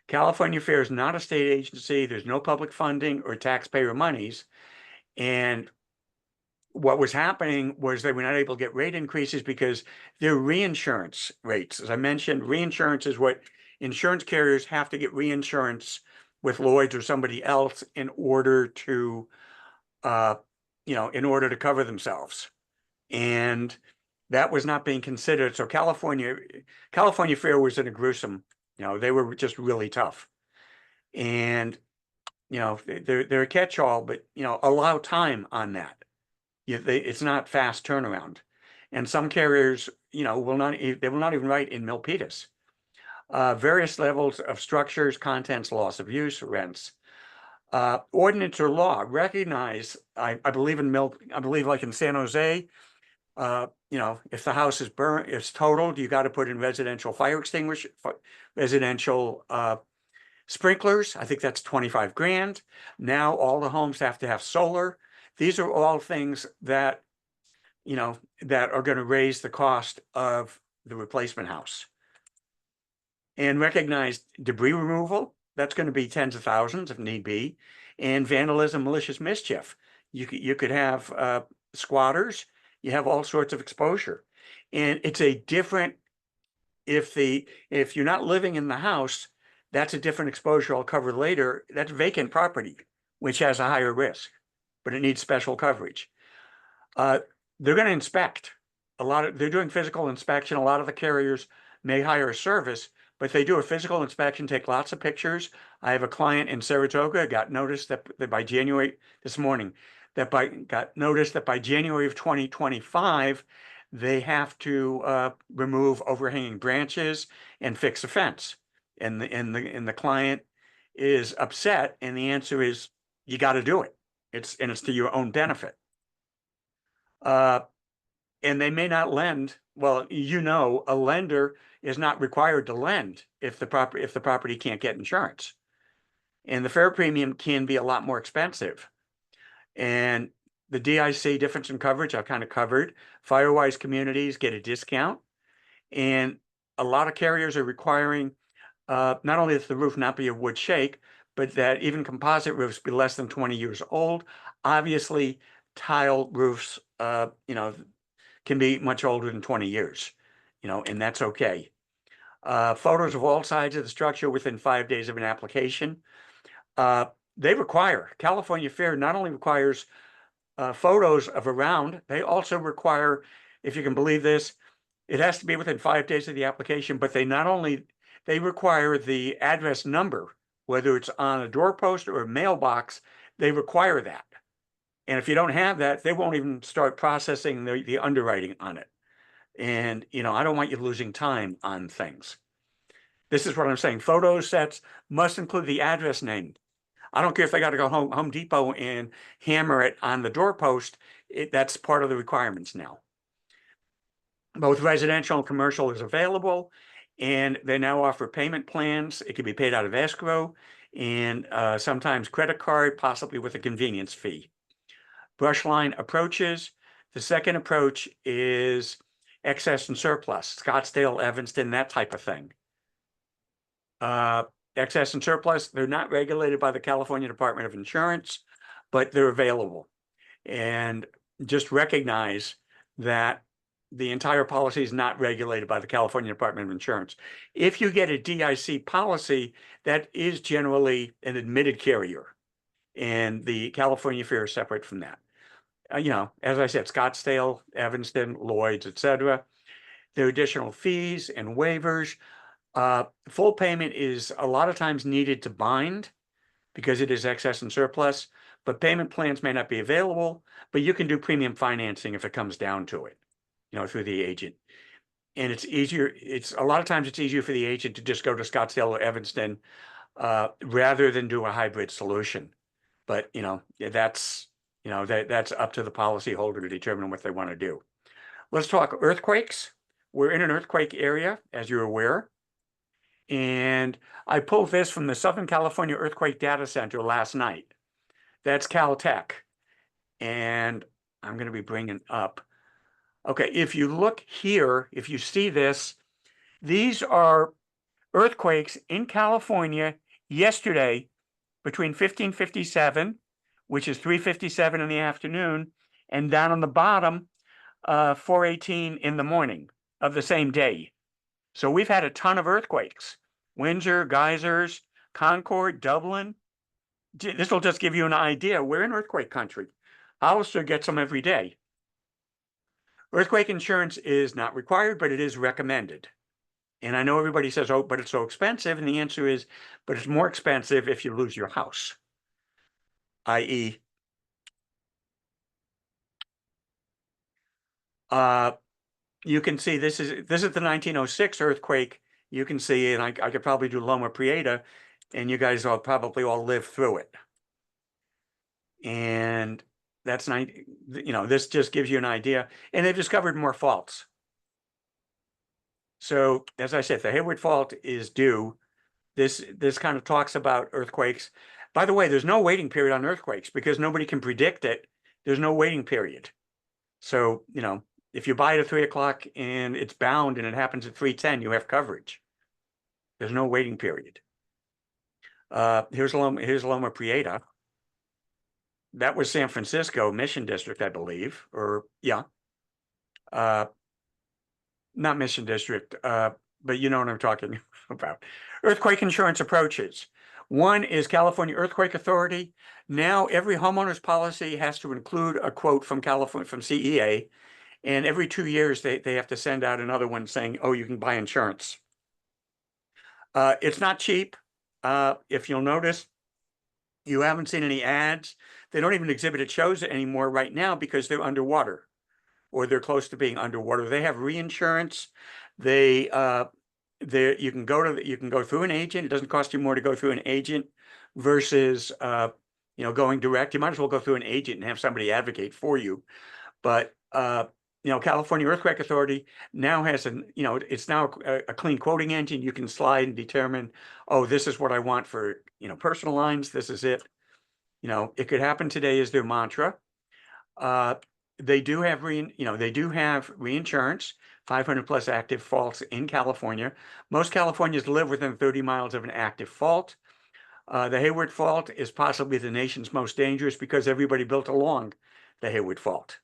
California Fair is not a state agency. There's no public funding or taxpayer monies. And what was happening was they were not able to get rate increases because their reinsurance rates, as I mentioned, reinsurance is what insurance carriers have to get reinsurance with Lloyd's or somebody else in order to, in order to cover themselves. And that was not being considered. So California Fair was in a gruesome, they were just really tough. And, they're a catch-all, but, allow time on that. It's not fast turnaround. And some carriers, they will not even write in Milpitas. Various levels of structures, contents, loss of use, rents. Ordinance or law recognize, I believe like in San Jose, if the house is burnt, it's totaled, you got to put in residential fire extinguisher, residential sprinklers. I think that's $25,000. Now all the homes have to have solar. These are all things that, that are going to raise the cost of the replacement house. And recognize debris removal, that's going to be tens of thousands if need be. And vandalism, malicious mischief. You could have squatters, you have all sorts of exposure. And it's a different, if you're not living in the house, that's a different exposure I'll cover later. That's vacant property, which has a higher risk, but it needs special coverage. They're going to inspect they're doing physical inspection. A lot of the carriers may hire a service, but they do a physical inspection, take lots of pictures. I have a client in Saratoga, got notice that by January, this morning, got notice that by January of 2025, they have to remove overhanging branches and fix a fence. And the client is upset, and the answer is you got to do it. It's to your own benefit. And they may not lend. Well, a lender is not required to lend if the property can't get insurance. And the fair premium can be a lot more expensive. And the DIC, difference in coverage, I've kind of covered. Firewise communities get a discount. And a lot of carriers are requiring not only that the roof not be a wood shake, but that even composite roofs be less than 20 years old. Obviously, tile roofs, can be much older than 20 years, and that's okay. Photos of all sides of the structure within 5 days of an application. California Fair not only requires photos of around, they also require, if you can believe this, it has to be within 5 days of the application, but they require the address number, whether it's on a doorpost or a mailbox, they require that. And if you don't have that, they won't even start processing the underwriting on it. And, I don't want you losing time on things. This is what I'm saying. Photo sets must include the address name. I don't care if they got to go Home Depot and hammer it on the doorpost. That's part of the requirements now. Both residential and commercial is available. And they now offer payment plans. It can be paid out of escrow and sometimes credit card, possibly with a convenience fee. Brush line approaches. The second approach is excess and surplus, Scottsdale, Evanston, that type of thing. Excess and surplus, they're not regulated by the California Department of Insurance, but they're available. And just recognize that the entire policy is not regulated by the California Department of Insurance. If you get a DIC policy, that is generally an admitted carrier, and the California fare is separate from that. You know, as I said, Scottsdale, Evanston, Lloyd's, etc. There are additional fees and waivers. Full payment is a lot of times needed to bind because it is excess and surplus, but payment plans may not be available, but you can do premium financing if it comes down to it, you know, through the agent. And it's easier, a lot of times it's easier for the agent to just go to Scottsdale or Evanston rather than do a hybrid solution. But, you know, that's up to the policyholder to determine what they want to do. Let's talk earthquakes. We're in an earthquake area, as you're aware. And I pulled this from the Southern California Earthquake Data Center last night. That's Caltech. And I'm going to be bringing up. Okay, if you look here, if you see this, these are earthquakes in California yesterday between 1557, which is 3:57 in the afternoon, and down on the bottom, 4:18 in the morning of the same day. So we've had a ton of earthquakes. Windsor, Geysers, Concord, Dublin. This will just give you an idea. We're in earthquake country. Hollister gets them every day. Earthquake insurance is not required, but it is recommended. And I know everybody says, oh, but it's so expensive. And the answer is, but it's more expensive if you lose your house, i.e., you can see this is the 1906 earthquake. You can see, and I could probably do Loma Prieta, and you guys all probably all lived through it. And that's this just gives you an idea. And they've discovered more faults. So as I said, the Hayward fault is due. This kind of talks about earthquakes. By the way, there's no waiting period on earthquakes because nobody can predict it. There's no waiting period. So, you know, if you buy it at 3 o'clock and it's bound and it happens at 3:10, you have coverage. There's no waiting period. Here's Loma Prieta. That was San Francisco Mission District, I believe, or yeah. Not Mission District, but you know what I'm talking about. Earthquake insurance approaches. One is California Earthquake Authority. Now every homeowner's policy has to include a quote from California, from CEA. And every 2 years, they have to send out another one saying, oh, you can buy insurance. It's not cheap. If you'll notice, you haven't seen any ads. They don't even exhibit at shows anymore right now because they're underwater or they're close to being underwater. They have reinsurance. You can go through an agent. It doesn't cost you more to go through an agent versus going direct. You might as well go through an agent and have somebody advocate for you. But California Earthquake Authority now has it's now a clean quoting engine. You can slide and determine, oh, this is what I want for, personal lines. This is it. It could happen today is their mantra. They do have reinsurance, 500 plus active faults in California. Most Californians live within 30 miles of an active fault. The Hayward Fault is possibly the nation's most dangerous because everybody built along the Hayward Fault.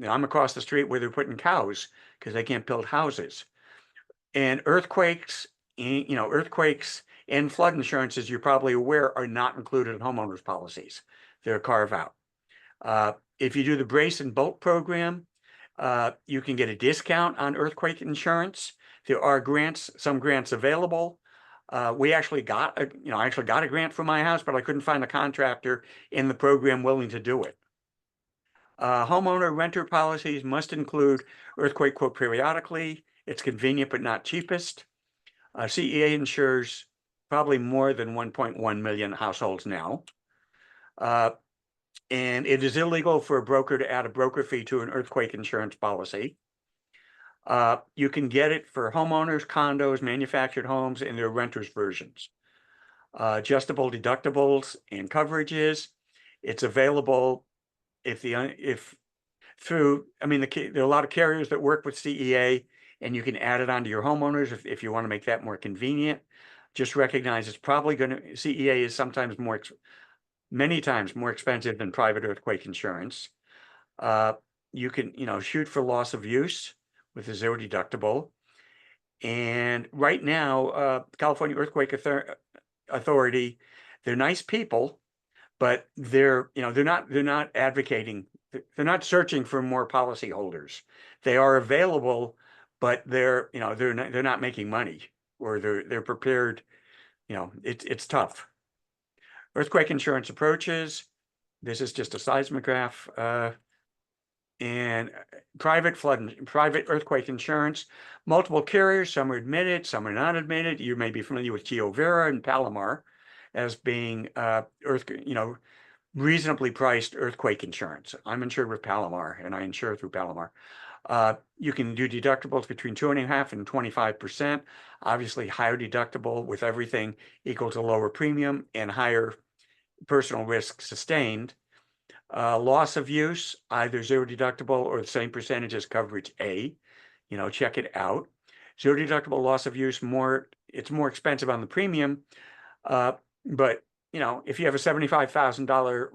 I'm across the street where they're putting cows because they can't build houses. And earthquakes and flood insurance, as you're probably aware, are not included in homeowners policies. They're a carve out. If you do the brace and bolt program, you can get a discount on earthquake insurance. There are some grants available. I actually got a grant for my house, but I couldn't find a contractor in the program willing to do it. Homeowner renter policies must include earthquake quote periodically. It's convenient, but not cheapest. CEA insures probably more than 1.1 million households now. And it is illegal for a broker to add a broker fee to an earthquake insurance policy. You can get it for homeowners, condos, manufactured homes, and their renters versions. Adjustable deductibles and coverages. It's available if through, I mean, there are a lot of carriers that work with CEA, and you can add it onto your homeowners if you want to make that more convenient. Just recognize it's probably going to, CEA is sometimes many times more expensive than private earthquake insurance. You can, shoot for loss of use with a zero deductible. And right now, California Earthquake Authority, they're nice people, but they're not advocating, they're not searching for more policyholders. They are available, but they're not making money, or they're prepared. It's tough. Earthquake insurance approaches. This is just a seismograph. And private earthquake insurance, multiple carriers, some are admitted, some are not admitted. You may be familiar with GeoVera and Palomar as being reasonably priced earthquake insurance. I'm insured with Palomar, and I insure through Palomar. You can do deductibles between 2.5% and 25%. Obviously, higher deductible with everything equals a lower premium and higher personal risk sustained. Loss of use, either zero deductible or the same percentage as coverage A. Check it out. Zero deductible loss of use, it's more expensive on the premium. But if you have a $75,000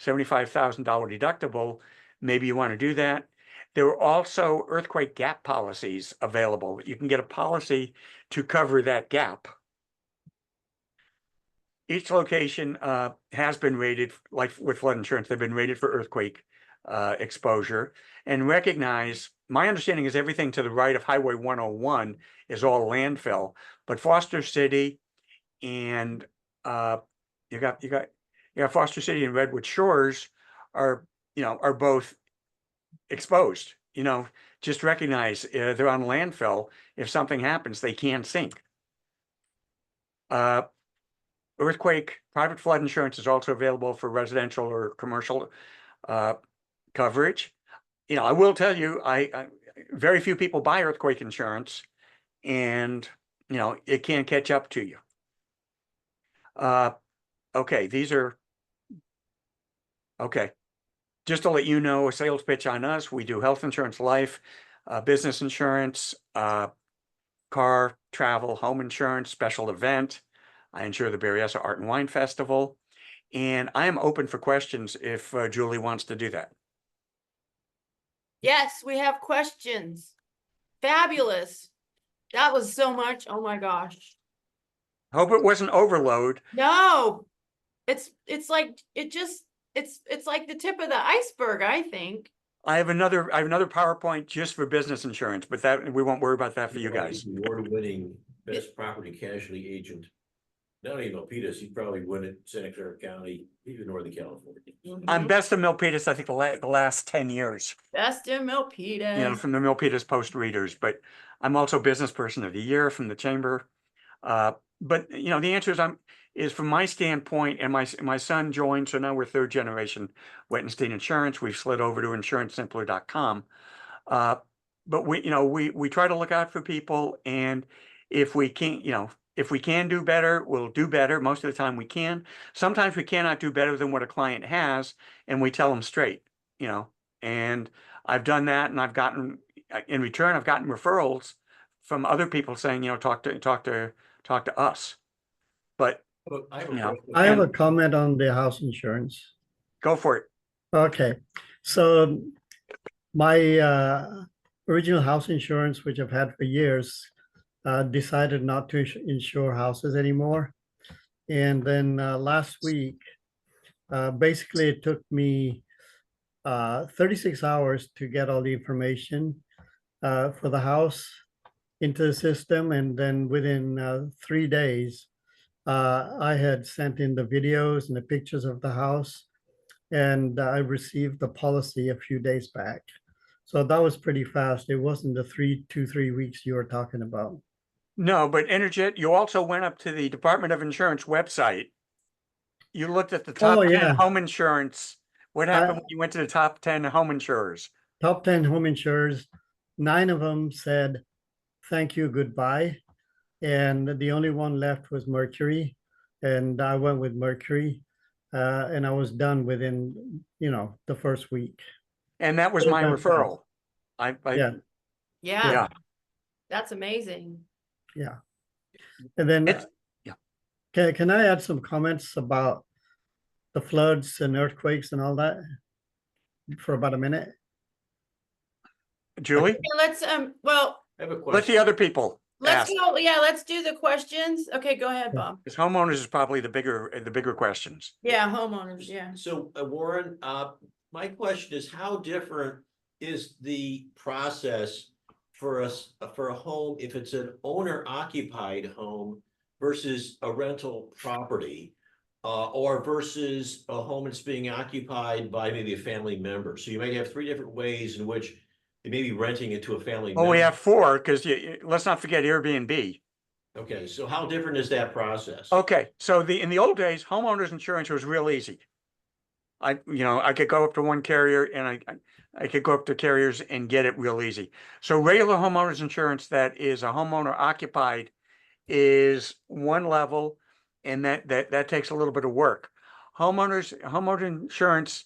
$75,000 deductible, maybe you want to do that. There are also earthquake gap policies available. You can get a policy to cover that gap. Each location has been rated, like with flood insurance, they've been rated for earthquake exposure. And recognize, my understanding is everything to the right of Highway 101 is all landfill, but Foster City and you got Foster City and Redwood Shores are both exposed. Just recognize they're on landfill. If something happens, they can sink. Earthquake private flood insurance is also available for residential or commercial coverage. I will tell you, I very few people buy earthquake insurance, and it can catch up to you. Okay, just to let you know, a sales pitch on us: we do health insurance, life, business insurance, car, travel, home insurance, special event. I insure the Berryessa Art and Wine Festival, and I am open for questions if Julie wants to do that. Yes, we have questions. Fabulous. That was so much. Oh my gosh. Hope it wasn't overload. No, it's like it's like the tip of the iceberg, I think. I have another PowerPoint just for business insurance, but that we won't worry about that for you guys. Award-winning best property casualty agent. Not only Milpitas, he'd probably win it Santa Clara County, even Northern California. I'm best in Milpitas, I think the last 10 years. Best in Milpitas. From the Milpitas Post readers, but I'm also business person of the year from the chamber. But the answer is from my standpoint, and my son joined, so now we're third generation Wettenstein Insurance. We've slid over to insurancesimpler.com. But we try to look out for people, and if we can't, if we can do better, we'll do better. Most of the time we can. Sometimes we cannot do better than what a client has, and we tell them straight, and I've done that, and I've gotten, in return, I've gotten referrals from other people saying, talk to us. But I have a comment on the house insurance. Go for it. Okay, so my original house insurance, which I've had for years, decided not to insure houses anymore. And then last week, basically it took me 36 hours to get all the information for the house into the system. And then within 3 days, I had sent in the videos and the pictures of the house, and I received the policy a few days back. So that was pretty fast. It wasn't the 2-3 weeks you were talking about. No, but Energet, you also went up to the Department of Insurance website. You looked at the top 10 home insurance. What happened when you went to the top 10 home insurers? Top 10 home insurers. 9 of them said, thank you, goodbye. And the only one left was Mercury. And I went with Mercury. And I was done within, the first week. And that was my referral. I Yeah, Yeah, yeah, that's amazing. yeah. And then it's, can I add some comments about the floods and earthquakes and all that for about a minute? Julie, Yeah, let's, well, I have a let question. the other people let's ask. go, yeah, let's do the questions. Okay, go ahead, Bob. Because homeowners is probably the bigger questions. Yeah, homeowners, yeah. So Warren, my question is, how different is the process for us, for a home, if it's an owner occupied home versus a rental property? Or versus a home that's being occupied by maybe a family member? So you might have 3 different ways in which they may be renting it to a family Well, member. we have 4 because let's not forget Airbnb. Okay, so how different is that process? Okay, so in the old days, homeowners insurance was real easy. I could go up to one carrier and I could go up to carriers and get it real easy. So regular homeowners insurance that is a homeowner occupied is one level, and that takes a little bit of work. Homeowner insurance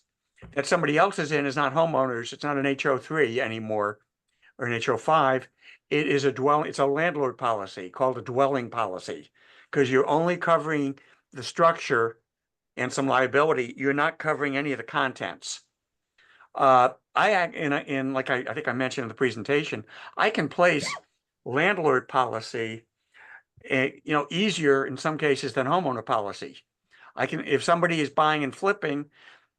that somebody else is in is not homeowners. It's not an HO3 anymore or an HO5. It is it's a landlord policy called a dwelling policy, because you're only covering the structure and some liability. You're not covering any of the contents. Like I think I mentioned in the presentation, I can place landlord policy easier in some cases than homeowner policy. If somebody is buying and flipping,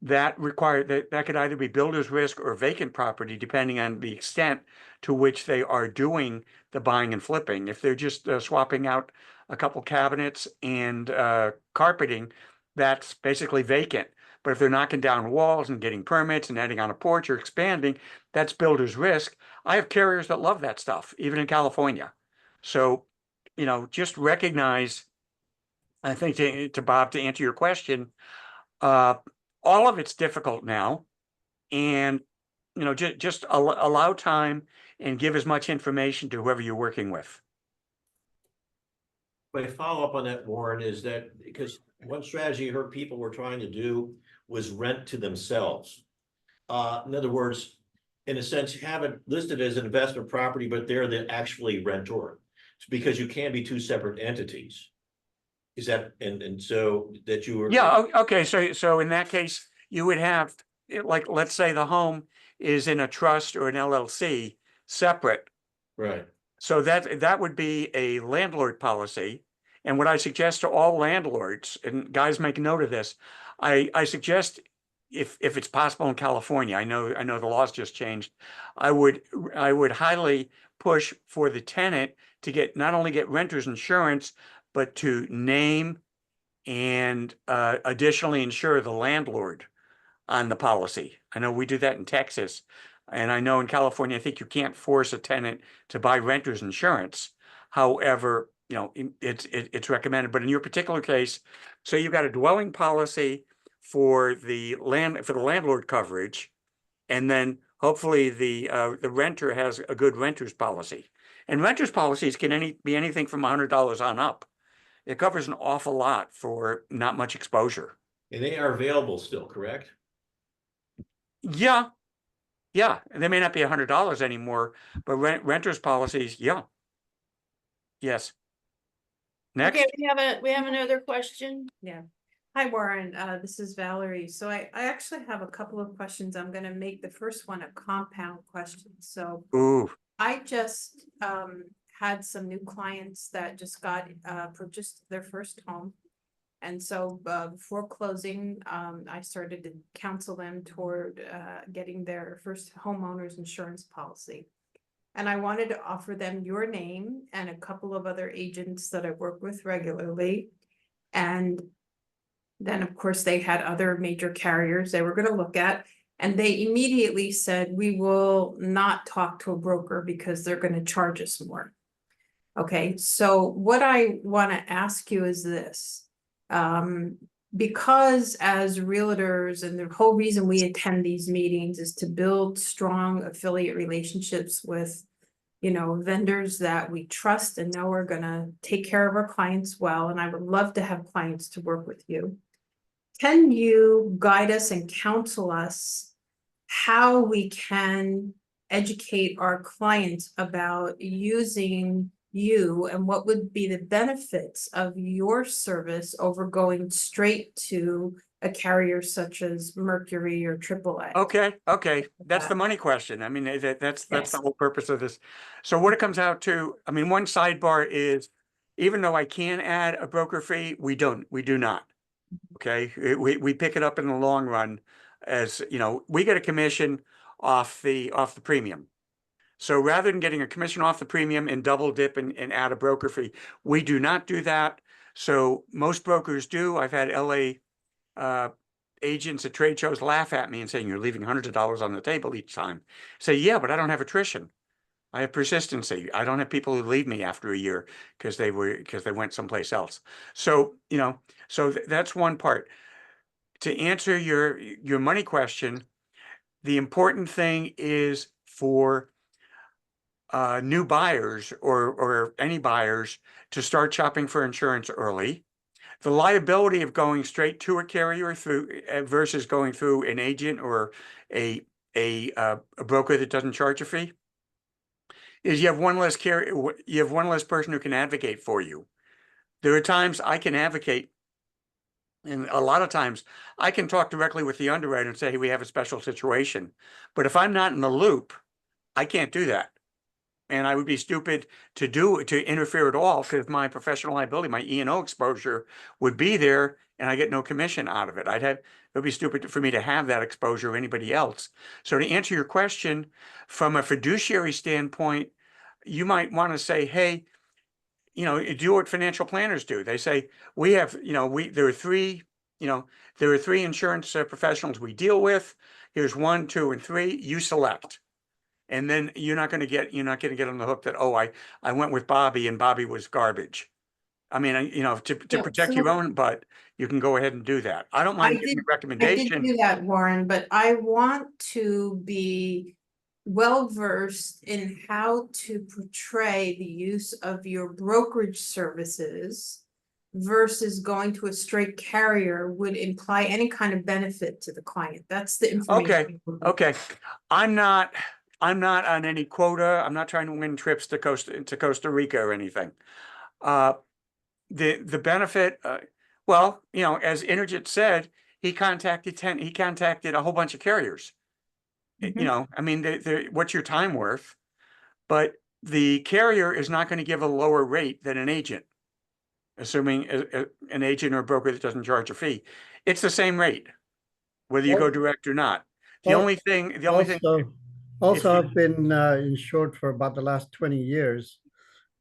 that could either be builder's risk or vacant property, depending on the extent to which they are doing the buying and flipping. If they're just swapping out a couple cabinets and carpeting, that's basically vacant. But if they're knocking down walls and getting permits and adding on a porch or expanding, that's builder's risk. I have carriers that love that stuff, even in California. So, just recognize, I think to Bob, to answer your question, all of it's difficult now. And, just allow time and give as much information to whoever you're working with. My follow-up on that, Warren, is that because one strategy I heard people were trying to do was rent to themselves. In other words, in a sense, have it listed as an investment property, but they're the actually rentor. It's because you can be 2 separate entities. Is that, and so that you were. Yeah, okay, so in that case, you would have, like, let's say the home is in a trust or an LLC separate. Right. So that would be a landlord policy. And what I suggest to all landlords, and guys, make note of this, I suggest, if it's possible in California, I know the laws just changed, I would highly push for the tenant to not only get renter's insurance, but to name and additionally insure the landlord on the policy. I know we do that in Texas, and I know in California, I think you can't force a tenant to buy renter's insurance. However, it's recommended. But in your particular case, so you've got a dwelling policy for the landlord coverage, and then hopefully the renter has a good renter's policy. And renter's policies can be anything from $100 on up. It covers an awful lot for not much exposure. And they are available still, correct? Yeah. And they may not be $100 anymore, but renters policies, yeah. Yes. Next. Okay, we have another question. Yeah. Hi, Warren. This is Valerie. So I actually have a couple of questions. I'm going to make the first one a compound question. So Ooh. I just had some new clients that just purchased their first home. And so before closing, I started to counsel them toward getting their first homeowner's insurance policy. And I wanted to offer them your name and a couple of other agents that I work with regularly. And then, of course, they had other major carriers they were going to look at. And they immediately said, we will not talk to a broker because they're going to charge us more. Okay, so what I want to ask you is this. because as realtors, and the whole reason we attend these meetings is to build strong affiliate relationships with, you know, vendors that we trust and know are gonna take care of our clients well, and I would love to have clients to work with you. Can you guide us and counsel us how we can educate our clients about using you, and what would be the benefits of your service over going straight to a carrier such as Mercury or AAA? Okay, that's the money question. I mean, that's the Yes. whole purpose of this. So what it comes out to, I mean, one sidebar is, even though I can add a broker fee, we do not. Okay, we pick it up in the long run, as you know, we get a commission off the premium. So rather than getting a commission off the premium and double dip and add a broker fee, we do not do that. So most brokers do. I've had LA agents at trade shows laugh at me and saying, you're leaving hundreds of dollars on the table each time. Say, yeah, but I don't have attrition. I have persistency. I don't have people who leave me after a year because they went someplace else. So, you know, that's one part. To answer your money question, the important thing is for new buyers or any buyers to start shopping for insurance early. The liability of going straight to a carrier through versus going through an agent or a broker that doesn't charge a fee is you have one less person who can advocate for you. There are times I can advocate, and a lot of times I can talk directly with the underwriter and say, hey, we have a special situation. But if I'm not in the loop, I can't do that. And I would be stupid to interfere at all, because my professional liability, my E&O exposure would be there, and I get no commission out of it. It would be stupid for me to have that exposure or anybody else. So to answer your question, from a fiduciary standpoint, you might want to say, hey, you know, do what financial planners do. They say, we have, you know, there are three insurance professionals we deal with. Here's 1, 2, and 3. You select. And then you're not going to get on the hook that, oh, I went with Bobby and Bobby was garbage. I mean, you know, to Yeah, protect so- your own butt, you can go ahead and do that. I don't mind giving a I did recommendation. do that, Warren, but I want to be well-versed in how to portray the use of your brokerage services versus going to a straight carrier would imply any kind of benefit to the client. That's the information. Okay. I'm not on any quota. I'm not trying to win trips to Costa Rica or anything. The benefit, well, you know, as Interjet said, he contacted a whole bunch of carriers. Mhm. You know, I mean, what's your time worth? But the carrier is not going to give a lower rate than an agent, assuming an agent or a broker that doesn't charge a fee. It's the same rate, whether you go direct or not. The Well, only thing, Also, you- I've been insured for about the last 20 years,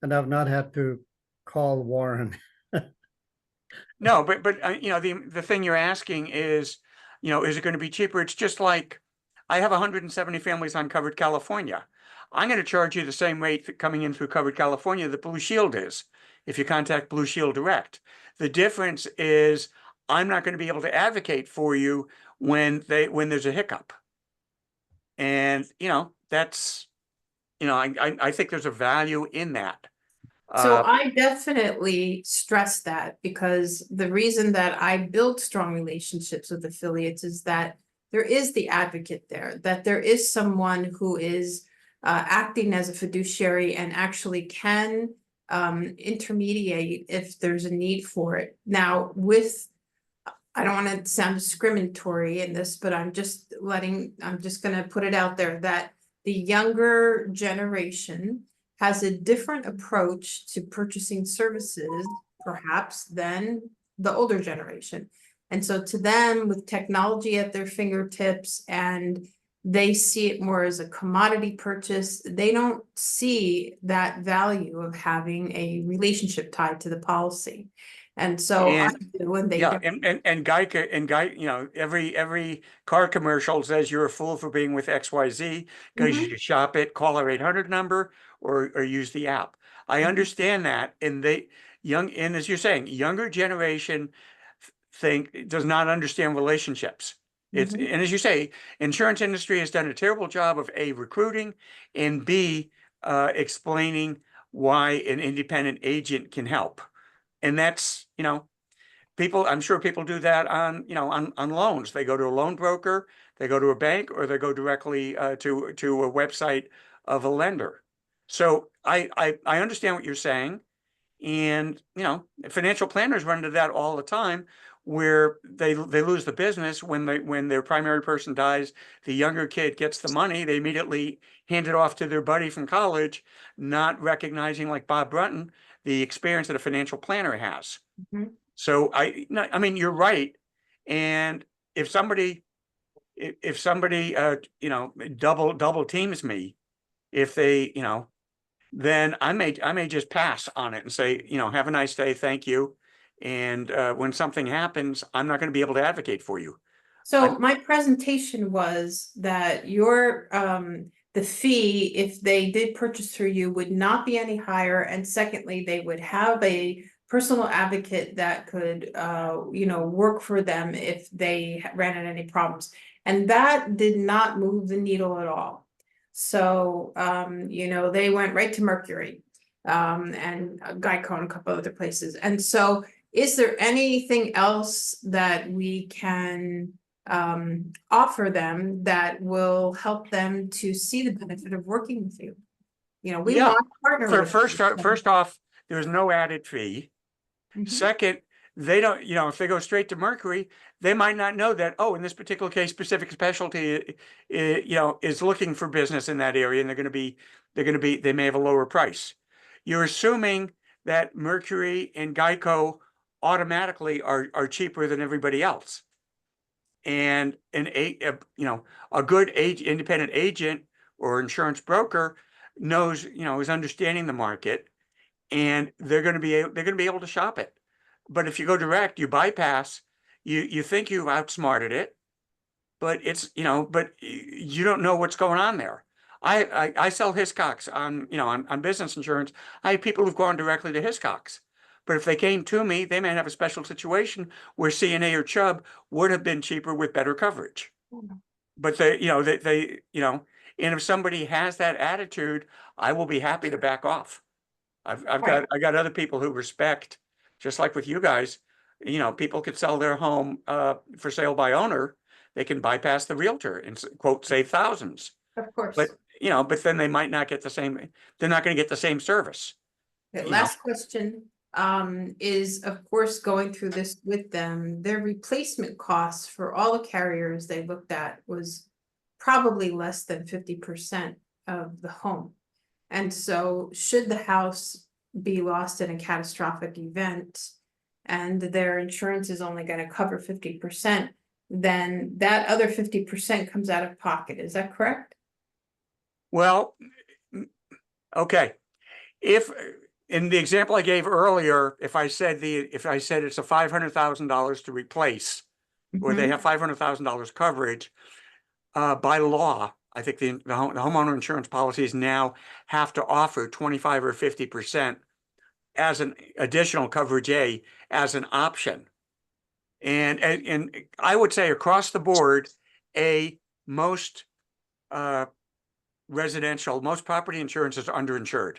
and I've not had to call Warren. no, but you know, the thing you're asking is, you know, is it going to be cheaper? It's just like I have 170 families on Covered California. I'm going to charge you the same rate coming in through Covered California that Blue Shield is if you contact Blue Shield direct. The difference is I'm not going to be able to advocate for you when there's a hiccup. And, you know, that's, you know, I think there's a value in that. So I definitely stress that, because the reason that I build strong relationships with affiliates is that there is the advocate there, that there is someone who is acting as a fiduciary and actually can intermediate if there's a need for it. Now, I don't want to sound discriminatory in this, but I'm just gonna put it out there that the younger generation has a different approach to purchasing services, perhaps, than the older generation. And so to them, with technology at their fingertips, and they see it more as a commodity purchase, they don't see that value of having a relationship tied to the policy. And so I do when they Yeah, don't. and Geico, you know, every car commercial says you're a fool for being with XYZ because you shop it, call our 800 number or use the app. I understand that, and as you're saying, younger generation does not understand relationships. It's, Mhm. and as you say, insurance industry has done a terrible job of A, recruiting, and B, explaining why an independent agent can help. And that's, people, I'm sure people do that on, on loans. They go to a loan broker, they go to a bank, or they go directly to a website of a lender. So I understand what you're saying. And, financial planners run into that all the time, where they lose the business when their primary person dies. The younger kid gets the money, they immediately hand it off to their buddy from college, not recognizing, like Bob Brunton, the experience that a financial planner has. Mhm. So I mean, you're right. And if somebody double teams me, if they, then I may just pass on it and say, have a nice day, thank you. And when something happens, I'm not going to be able to advocate for you. So my presentation was that your, the fee, if they did purchase through you, would not be any higher. And secondly, they would have a personal advocate that could, work for them if they ran into any problems. And that did not move the needle at all. So, they went right to Mercury, and Geico and a couple other places. And so is there anything else that we can offer them that will help them to see the benefit of working with you? We Yeah. want to partner with you. First off, there's no added fee. Mhm. Second, they don't, if they go straight to Mercury, they might not know that, oh, in this particular case, specific specialty, is looking for business in that area, and they may have a lower price. You're assuming that Mercury and Geico automatically are cheaper than everybody else. And a good independent agent or insurance broker knows, is understanding the market, and they're going to be able to shop it. But if you go direct, you bypass, you think you've outsmarted it, but but you don't know what's going on there. I sell Hiscox on business insurance. I have people who've gone directly to Hiscox. But if they came to me, they may have a special situation where CNA or Chubb would have been cheaper with better coverage. But and if somebody has that attitude, I will be happy to back off. I got other people who respect, just like with you guys, people could sell their home for sale by owner. They can bypass the realtor and quote, save thousands. Of course. But then they might not get the same, they're not going to get the same service. Okay, last question, is of course going through this with them, their replacement costs for all the carriers they looked at was probably less than 50% of the home. And so should the house be lost in a catastrophic event and their insurance is only going to cover 50%, then that other 50% comes out of pocket. Is that correct? Well, okay. If in the example I gave earlier, if I said it's a $500,000 to replace, or they have $500,000 coverage, by law, I think the homeowner insurance policies now have to offer 25 or 50% as an additional coverage A as an option. And I would say across the board, most most property insurance is underinsured.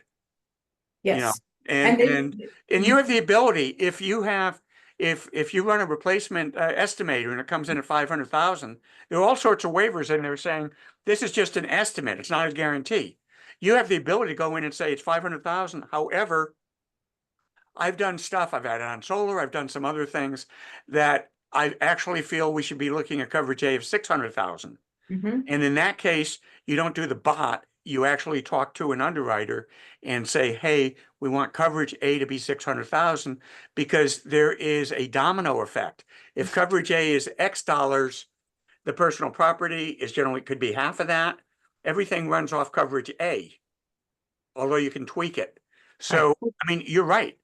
Yes. And you have the ability, if you run a replacement estimator and it comes in at 500,000, there are all sorts of waivers in there saying this is just an estimate, it's not a guarantee. You have the ability to go in and say it's 500,000. However, I've done stuff, I've had it on solar, I've done some other things that I actually feel we should be looking at coverage A of 600,000. And in that case, you don't do the bot. You actually talk to an underwriter and say, hey, we want coverage A to be 600,000, because there is a domino effect. If coverage A is X dollars, the personal property is generally could be half of that. Everything runs off coverage A, although you can tweak it. So, I mean, you're right.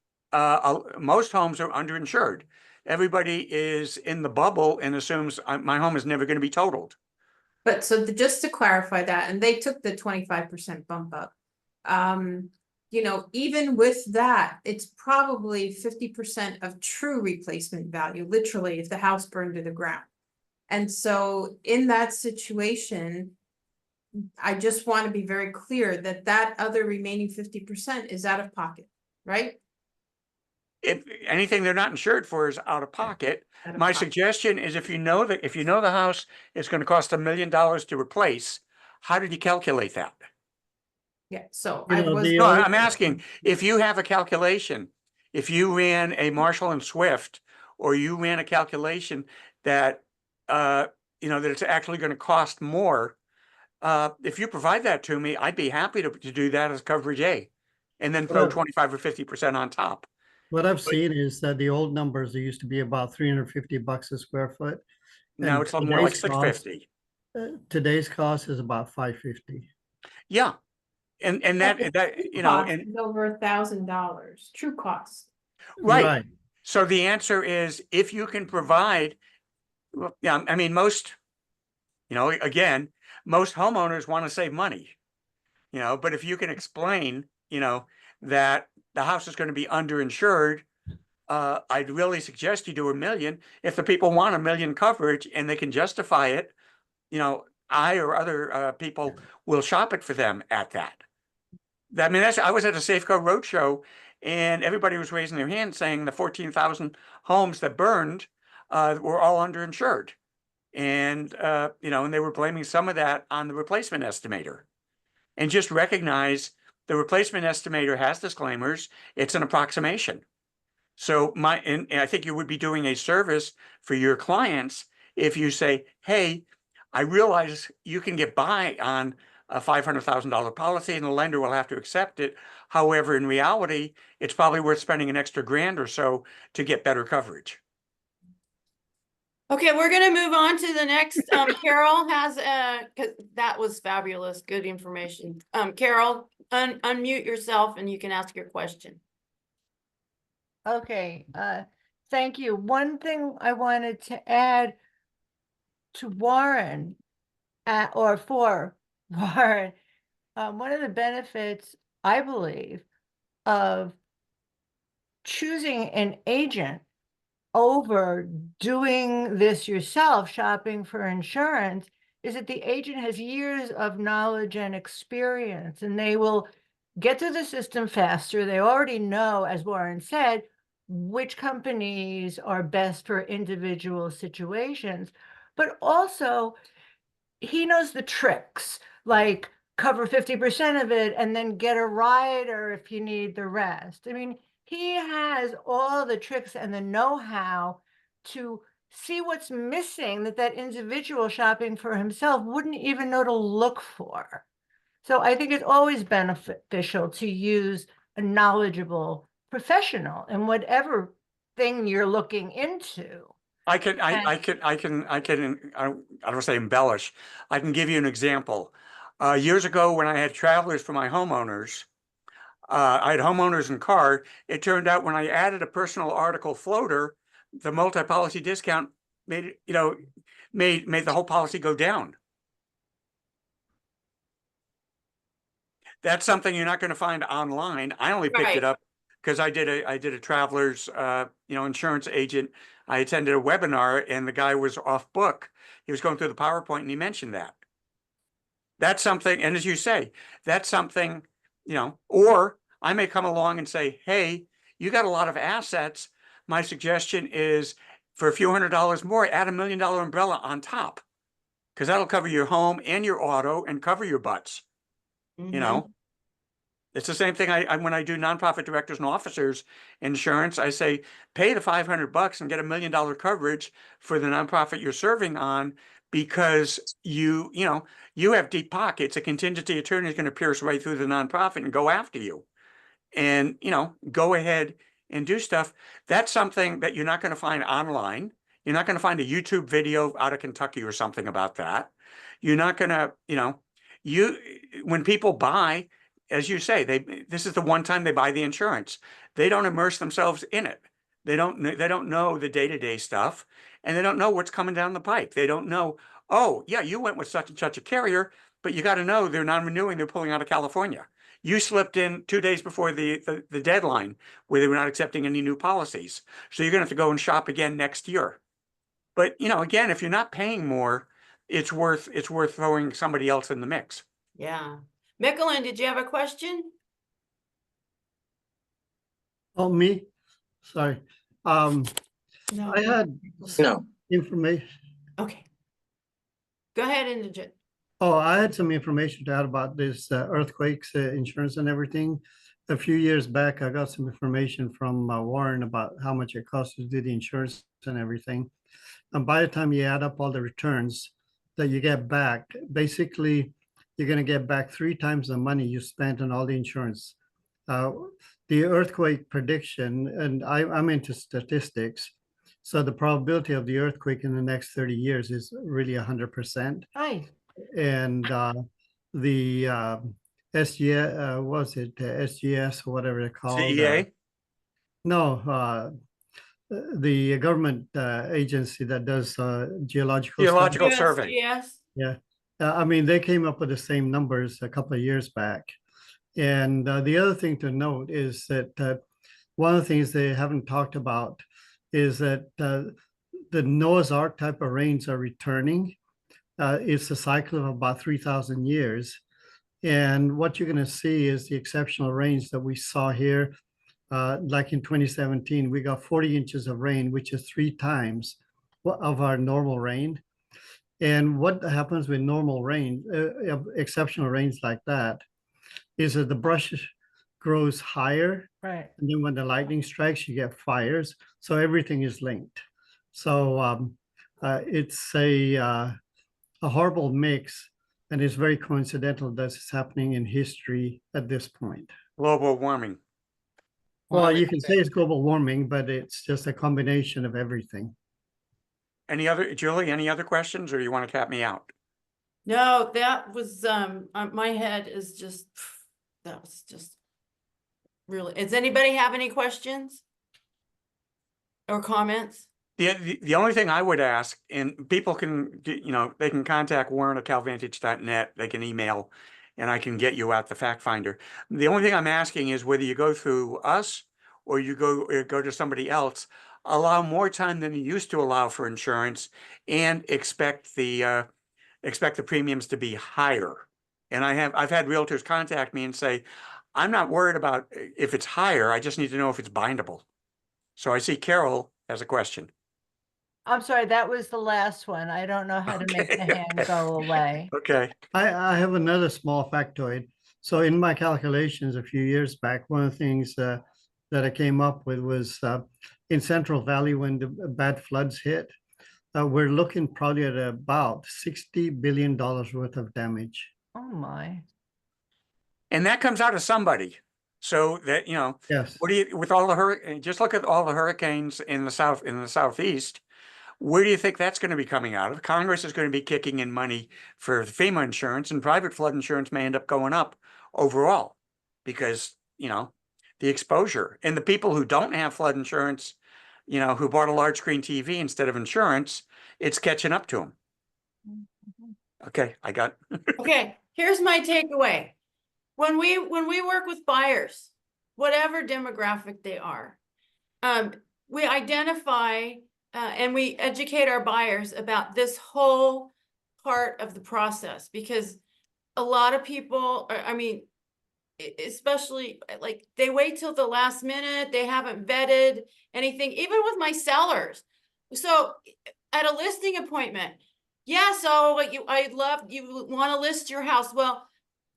Most homes are underinsured. Everybody is in the bubble and assumes my home is never going to be totaled. But so just to clarify that, and they took the 25% bump up. you know, even with that, it's probably 50% of true replacement value, literally, if the house burned to the ground. And so in that situation, I just want to be very clear that that other remaining 50% is out of pocket, right? If anything they're not insured for is out of pocket, Out of my pocket. suggestion is if you know the house is going to cost $1 million to replace, how did you calculate that? Yeah, so You I know, was. the No, only- I'm asking if you have a calculation, if you ran a Marshall and Swift, or you ran a calculation that, you know, that it's actually going to cost more. If you provide that to me, I'd be happy to do that as coverage A, and then throw Well- 25 or 50% on top. What I've seen is that the old numbers, there used to be about $350 a square foot. Now And it's more like today's cost- 650. Today's cost is about $550. Yeah. And that, you know, and Is over $1,000, true cost. right. So the answer is if you can provide, well, yeah, I mean, most, you know, again, most homeowners want to save money, you know, but if you can explain, you know, that the house is going to be underinsured, I'd really suggest you do $1 million. If the people want $1 million coverage and they can justify it, you know, I or other people will shop it for them at that. I mean, I was at a Safeco Roadshow and everybody was raising their hand saying the 14,000 homes that burned were all underinsured. And, you know, and they were blaming some of that on the replacement estimator. And just recognize the replacement estimator has disclaimers. It's an approximation. So and I think you would be doing a service for your clients if you say, hey, I realize you can get by on a $500,000 policy and the lender will have to accept it. However, in reality, it's probably worth spending an extra $1,000 or so to get better coverage. Okay, we're gonna move on to the next. Carol has cause that was fabulous, good information. Carol, unmute yourself and you can ask your question. Okay, thank you. One thing I wanted to add to Warren, or for Warren, one of the benefits, I believe, of choosing an agent over doing this yourself, shopping for insurance, is that the agent has years of knowledge and experience, and they will get through the system faster. They already know, as Warren said, which companies are best for individual situations, but also he knows the tricks, like cover 50% of it and then get a rider if you need the rest. I mean, he has all the tricks and the know-how to see what's missing that individual shopping for himself wouldn't even know to look for. So I think it's always beneficial to use a knowledgeable professional in whatever thing you're looking into. I don't want to say embellish. I can give you an example. Years ago when I had travelers for my homeowners, I had homeowners and car. It turned out when I added a personal article floater, the multi-policy discount made it, you know, made the whole policy go down. That's something you're not going to find online. I only picked it Right. up because I did a traveler's you know, insurance agent. I attended a webinar and the guy was off book. He was going through the PowerPoint and he mentioned that. That's something, and as you say, that's something, you know, or I may come along and say, hey, you got a lot of assets. My suggestion is for a few $100s more, add $1 million umbrella on top, because that'll cover your home and your auto and cover your butts. You know, it's the same thing. When I do nonprofit directors and officers insurance, I say pay the $500 and get $1 million coverage for the nonprofit you're serving on, because you know, you have deep pockets. A contingency attorney is going to pierce right through the nonprofit and go after you. And, you know, go ahead and do stuff. That's something that you're not going to find online. You're not going to find a YouTube video out of Kentucky or something about that. You're not going to, you know, when people buy, as you say, this is the one time they buy the insurance. They don't immerse themselves in it. They don't know the day-to-day stuff, and they don't know what's coming down the pipe. They don't know, oh, yeah, you went with such and such a carrier, but you got to know they're non-renewing, they're pulling out of California. You slipped in 2 days before the deadline where they were not accepting any new policies. So you're gonna have to go and shop again next year. But, you know, again, if you're not paying more, it's worth throwing somebody else in the mix. Yeah. Michelin, did you have a question? Oh, me? Sorry. No. I had No. information. Okay. Go ahead, Indigent. Oh, I had some information to add about this earthquakes insurance and everything. A few years back, I got some information from Warren about how much it costs to do the insurance and everything. And by the time you add up all the returns that you get back, basically, you're going to get back 3 times the money you spent on all the insurance. The earthquake prediction, and I'm into statistics, so the probability of the earthquake in the next 30 years is really 100%. Nice. And the SGS, was it SGS or whatever they're called? CEA? No, the government agency that does geological Geological studies. survey. Yes. Yeah, I mean, they came up with the same numbers a couple of years back. And the other thing to note is that one of the things they haven't talked about is that the Noah's Ark type of rains are returning. It's a cycle of about 3,000 years. And what you're going to see is the exceptional rains that we saw here. Like in 2017, we got 40 inches of rain, which is 3 times of our normal rain. And what happens with normal rain, exceptional rains like that, is that the brush grows higher. Right. And then when the lightning strikes, you get fires. So everything is linked. So it's a horrible mix. And it's very coincidental that it's happening in history at this point. Global warming. Well, you can say it's global warming, but it's just a combination of everything. Julie, any other questions, or you want to cap me out? No, that was, my head is just, that was just really, does anybody have any questions? Or comments? The only thing I would ask, and people can, you know, they can contact Warren at calvantage.net, they can email, and I can get you out the fact finder. The only thing I'm asking is whether you go through us or you go to somebody else, allow more time than you used to allow for insurance, and expect the premiums to be higher. And I've had realtors contact me and say, I'm not worried about if it's higher, I just need to know if it's bindable. So I see Carol has a question. I'm sorry, that was the last one. I don't know how to make the Okay. hand go away. Okay. I have another small factoid. So in my calculations a few years back, one of the things that I came up with was in Central Valley, when the bad floods hit, we're looking probably at about $60 billion worth of damage. Oh, my. And that comes out of somebody. So that, you know, Yes. what do you, with all the just look at all the hurricanes in the southeast, where do you think that's going to be coming out of? Congress is going to be kicking in money for FEMA insurance, and private flood insurance may end up going up overall because, you know, the exposure, and the people who don't have flood insurance, you know, who bought a large screen TV instead of insurance, it's catching up to them. Okay, I got. Okay, here's my takeaway. When we work with buyers, whatever demographic they are, we identify and we educate our buyers about this whole part of the process, because a lot of people, I mean, especially like they wait till the last minute, they haven't vetted anything, even with my sellers. So at a listing appointment, yeah, so you want to list your house. Well,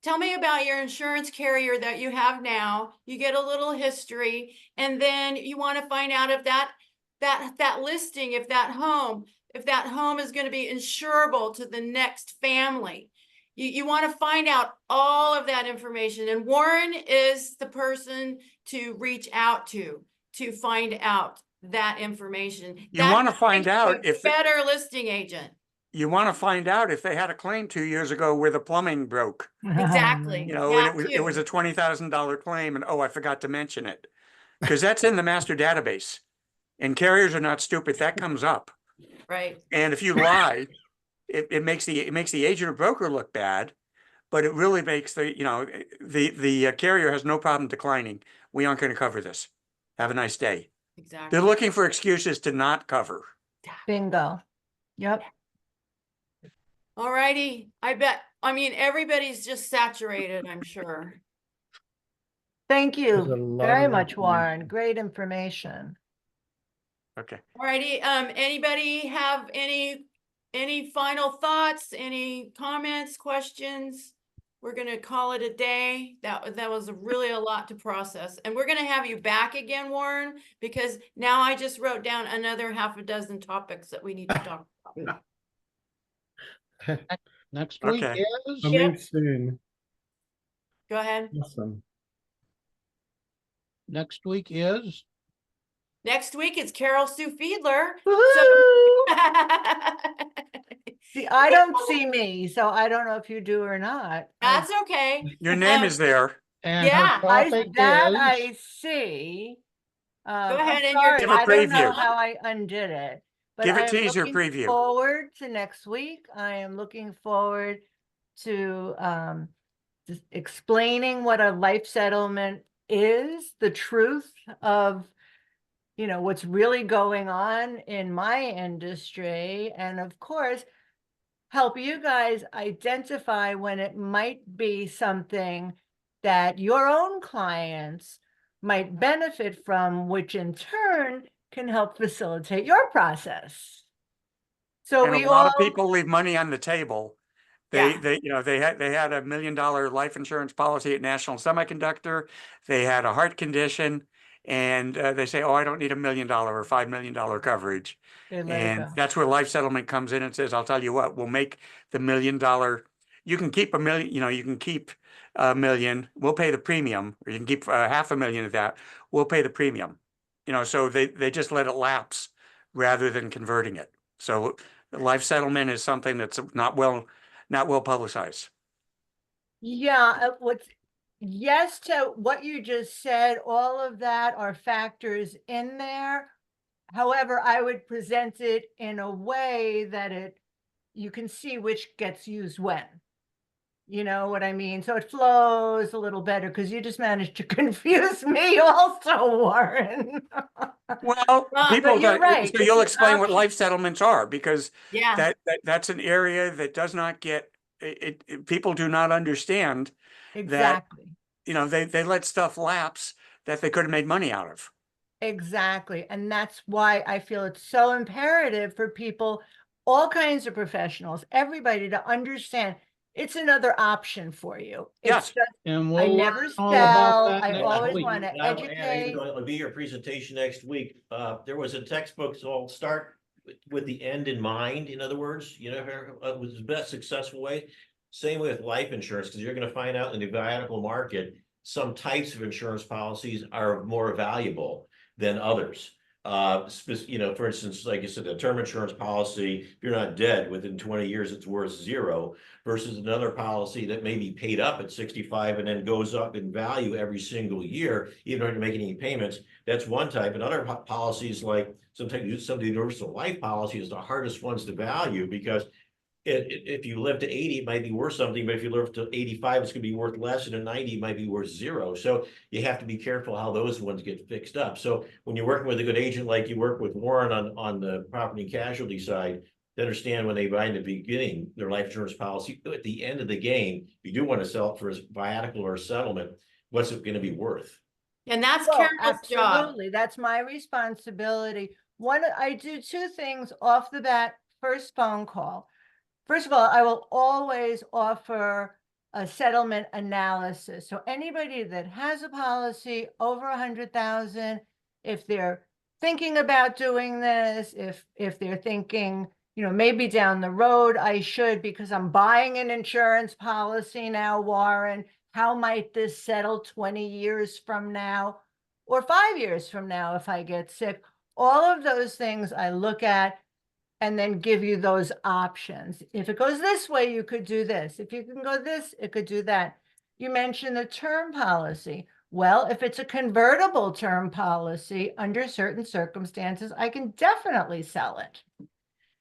tell me about your insurance carrier that you have now. You get a little history, and then you want to find out if that listing, if that home is going to be insurable to the next family. You want to find out all of that information, and Warren is the person to reach out to find out that information. You want to find out if better listing agent. You want to find out if they had a claim 2 years ago where the plumbing broke, Exactly. you know, and it was a $20,000 claim, and oh, I forgot to mention it, because that's in the master database, and carriers are not stupid. That comes up, right? And if you lie, it makes the agent or broker look bad, but it really makes the carrier has no problem declining. We aren't going to cover this. Have a nice day. Exactly. They're looking for excuses to not cover. Bingo. Yep. All righty. I mean, everybody's just saturated, I'm sure. Thank There's a you lot very of much, Warren. information. Great information. Okay. All righty. Anybody have any final thoughts, any comments, questions? We're gonna call it a day. That was really a lot to process. And we're gonna have you back again, Warren, because now I just wrote down another half a dozen topics that we need to talk about. Next week Okay. is, Coming soon. Go ahead. Awesome. next week is, Next week it's Carol Sue Fiedler. Woo-hoo! See, I don't see me, so I don't know if you do or not. That's okay. Your name Um, is there. and Yeah, her I, topic that is, I see. I'm ahead and sorry, your Give a I don't know preview. how I undid it. But Give a I am teaser looking preview. forward to next week. I am looking forward to just explaining what a life settlement is, the truth of, you know, what's really going on in my industry, and of course, help you guys identify when it might be something that your own clients might benefit from, which in turn can help facilitate your process. So And we a lot all, of people leave money on the table. Yeah. They had a $1 million life insurance policy at National Semiconductor. They had a heart condition, and they say, "Oh, I don't need $1 million or $5 million coverage." they let it And go. that's where life settlement comes in and says, "I'll tell you what, we'll make the $1 million. You can keep $1 million. You can keep $1 million. We'll pay the premium, or you can keep $500,000 of that. We'll pay the premium." So they just let it lapse rather than converting it. So life settlement is something that's not well publicized. Yeah, yes to what you just said, all of that are factors in there. However, I would present it in a way that you can see which gets used when. You know what I mean? So it flows a little better, because you just managed to confuse me also, Warren. Well, people But you're don't, right. so you'll It's an explain what option. life settlements are, because Yeah. that's an area that does not get people do not understand that, Exactly. they let stuff lapse that they could have made money out of. Exactly. And that's why I feel it's so imperative for people, all kinds of professionals, everybody, to understand it's another option for you. Yes. It's just, and I we'll never learn all about sell. that I next always week. want to educate. It'll be your presentation next week. There was a textbook, so I'll start with the end in mind. In other words, was the best successful way. Same with life insurance, because you're going to find out in the viatical market, some types of insurance policies are more valuable than others. For instance, like you said, a term insurance policy, if you're not dead within 20 years, it's worth zero, versus another policy that may be paid up at 65 and then goes up in value every single year, even though you're making any payments. That's one type. And other policies, like sometimes some of the universal life policy, is the hardest ones to value, because if you live to 80, it might be worth something, but if you live to 85, it's going to be worth less, and at 90, it might be worth zero. So you have to be careful how those ones get fixed up. So when you're working with a good agent, like you work with Warren on the property and casualty side, to understand when they buy in the beginning their life insurance policy, at the end of the game, you do want to sell it for a viatical or a settlement, what's it going to be worth? And that's Well, Carol's job. absolutely. That's my responsibility. I do two things off the bat. First phone call. First of all, I will always offer a settlement analysis. So anybody that has a policy over 100,000, if they're thinking about doing this, if they're thinking, maybe down the road I should, because I'm buying an insurance policy now, Warren, how might this settle 20 years from now or 5 years from now if I get sick? All of those things I look at, and then give you those options. If it goes this way, you could do this. If you can go this, it could do that. You mentioned the term policy. Well, if it's a convertible term policy, under certain circumstances, I can definitely sell it.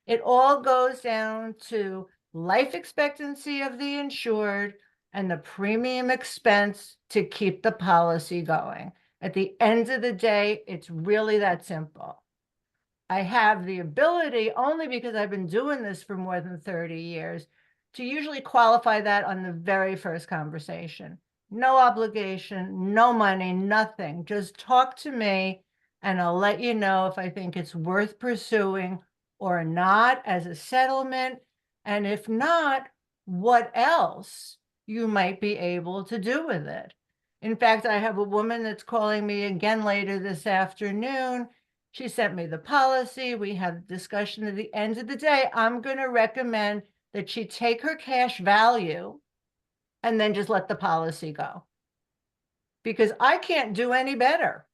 It all goes down to life expectancy of the insured and the premium expense to keep the policy going. At the end of the day, it's really that simple. I have the ability, only because I've been doing this for more than 30 years, to usually qualify that on the very first conversation. No obligation, no money, nothing. Just talk to me and I'll let you know if I think it's worth pursuing or not as a settlement. And if not, what else you might be able to do with it. In fact, I have a woman that's calling me again later this afternoon. She sent me the policy. We had a discussion. At the end of the day, I'm going to recommend that she take her cash value and then just let the policy go. Because I can't do any better.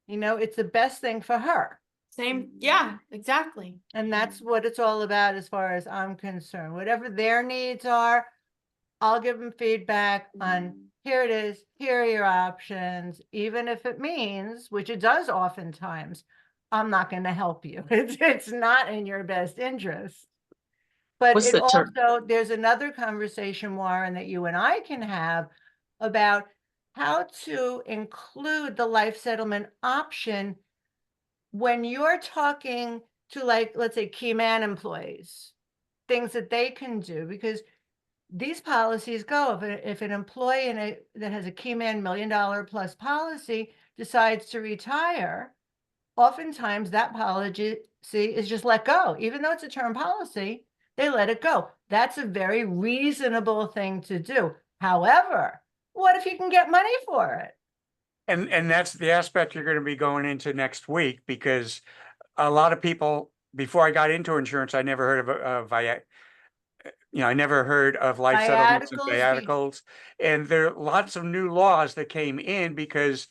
You know, it's the best thing for her. Same, yeah, exactly. And that's what it's all about as far as I'm concerned. Whatever their needs are, I'll give them feedback on here it is, here are your options, even if it means, which it does oftentimes, I'm not going to help you. It's not in your best interest. But What's it the term? also, there's another conversation, Warren, that you and I can have about how to include the life settlement option when you're talking to, like, let's say, key man employees, things that they can do, because these policies go, if an employee that has a key man $1 million plus policy decides to retire, oftentimes that policy is just let go. Even though it's a term policy, they let it go. That's a very reasonable thing to do. However, what if you can get money for it? And that's the aspect you're going to be going into next week, because a lot of people, before I got into insurance, I never heard of I never heard of life settlements and Viaticals, viaticals. And there are lots of new laws that came in because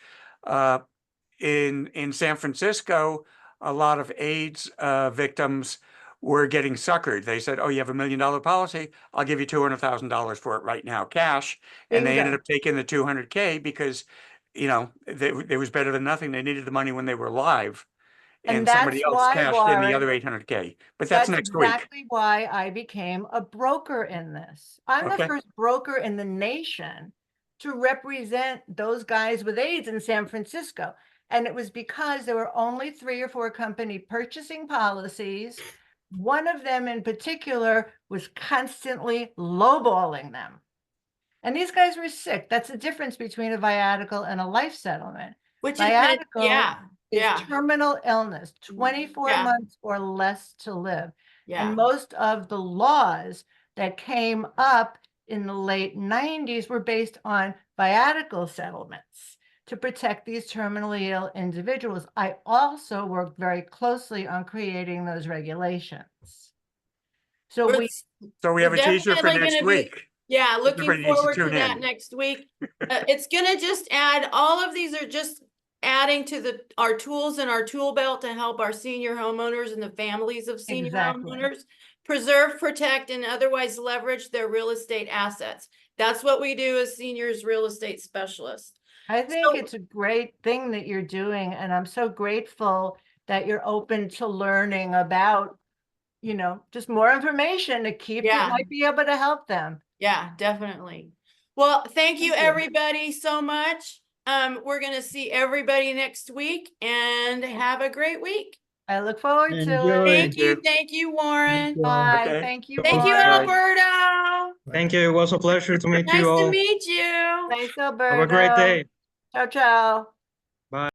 in San Francisco, a lot of AIDS victims were getting suckered. They said, oh, you have $1 million policy. I'll give you $200,000 for it right now, cash. And they ended Bingo. up taking the 200K because, it was better than nothing. They needed the money when they were alive. And And somebody that's else why, cashed in the Warren, other 800K. But that's next week. exactly why I became a broker in this. I'm the Okay. first broker in the nation to represent those guys with AIDS in San Francisco. And it was because there were only 3 or 4 companies purchasing policies. One of them in particular was constantly lowballing them. And these guys were sick. That's the difference between a viatical and a life settlement. Which is meant, Viatical yeah, is yeah, terminal illness, 24 Yeah. months or less to live. yeah. And most of the laws that came up in the late 90s were based on viatical settlements to protect these terminally ill individuals. I also worked very closely on creating those regulations. So We're we So we have a teaser for definitely next gonna be- week. Yeah, Everybody looking needs to forward to tune that in. next week. It's gonna just add, all of these are just adding to our tools in our tool belt to help our senior homeowners and the families of senior Exactly. homeowners preserve, protect, and otherwise leverage their real estate assets. That's what we do as seniors real estate specialists. I think So- it's a great thing that you're doing, and I'm so grateful that you're open to learning about, just more information to keep Yeah. that might be able to help them. Yeah, definitely. Well, thank you, Thank you. everybody, so much. We're gonna see everybody next week and have a great week. I look forward to Enjoy. it. Thank you, Warren. Bye. Okay. Thank you. Thank you, Warren. Alberto. Thank you. It was a pleasure to meet Nice you to all. meet you. Thanks, Alberto. Have a great day. Ciao, ciao.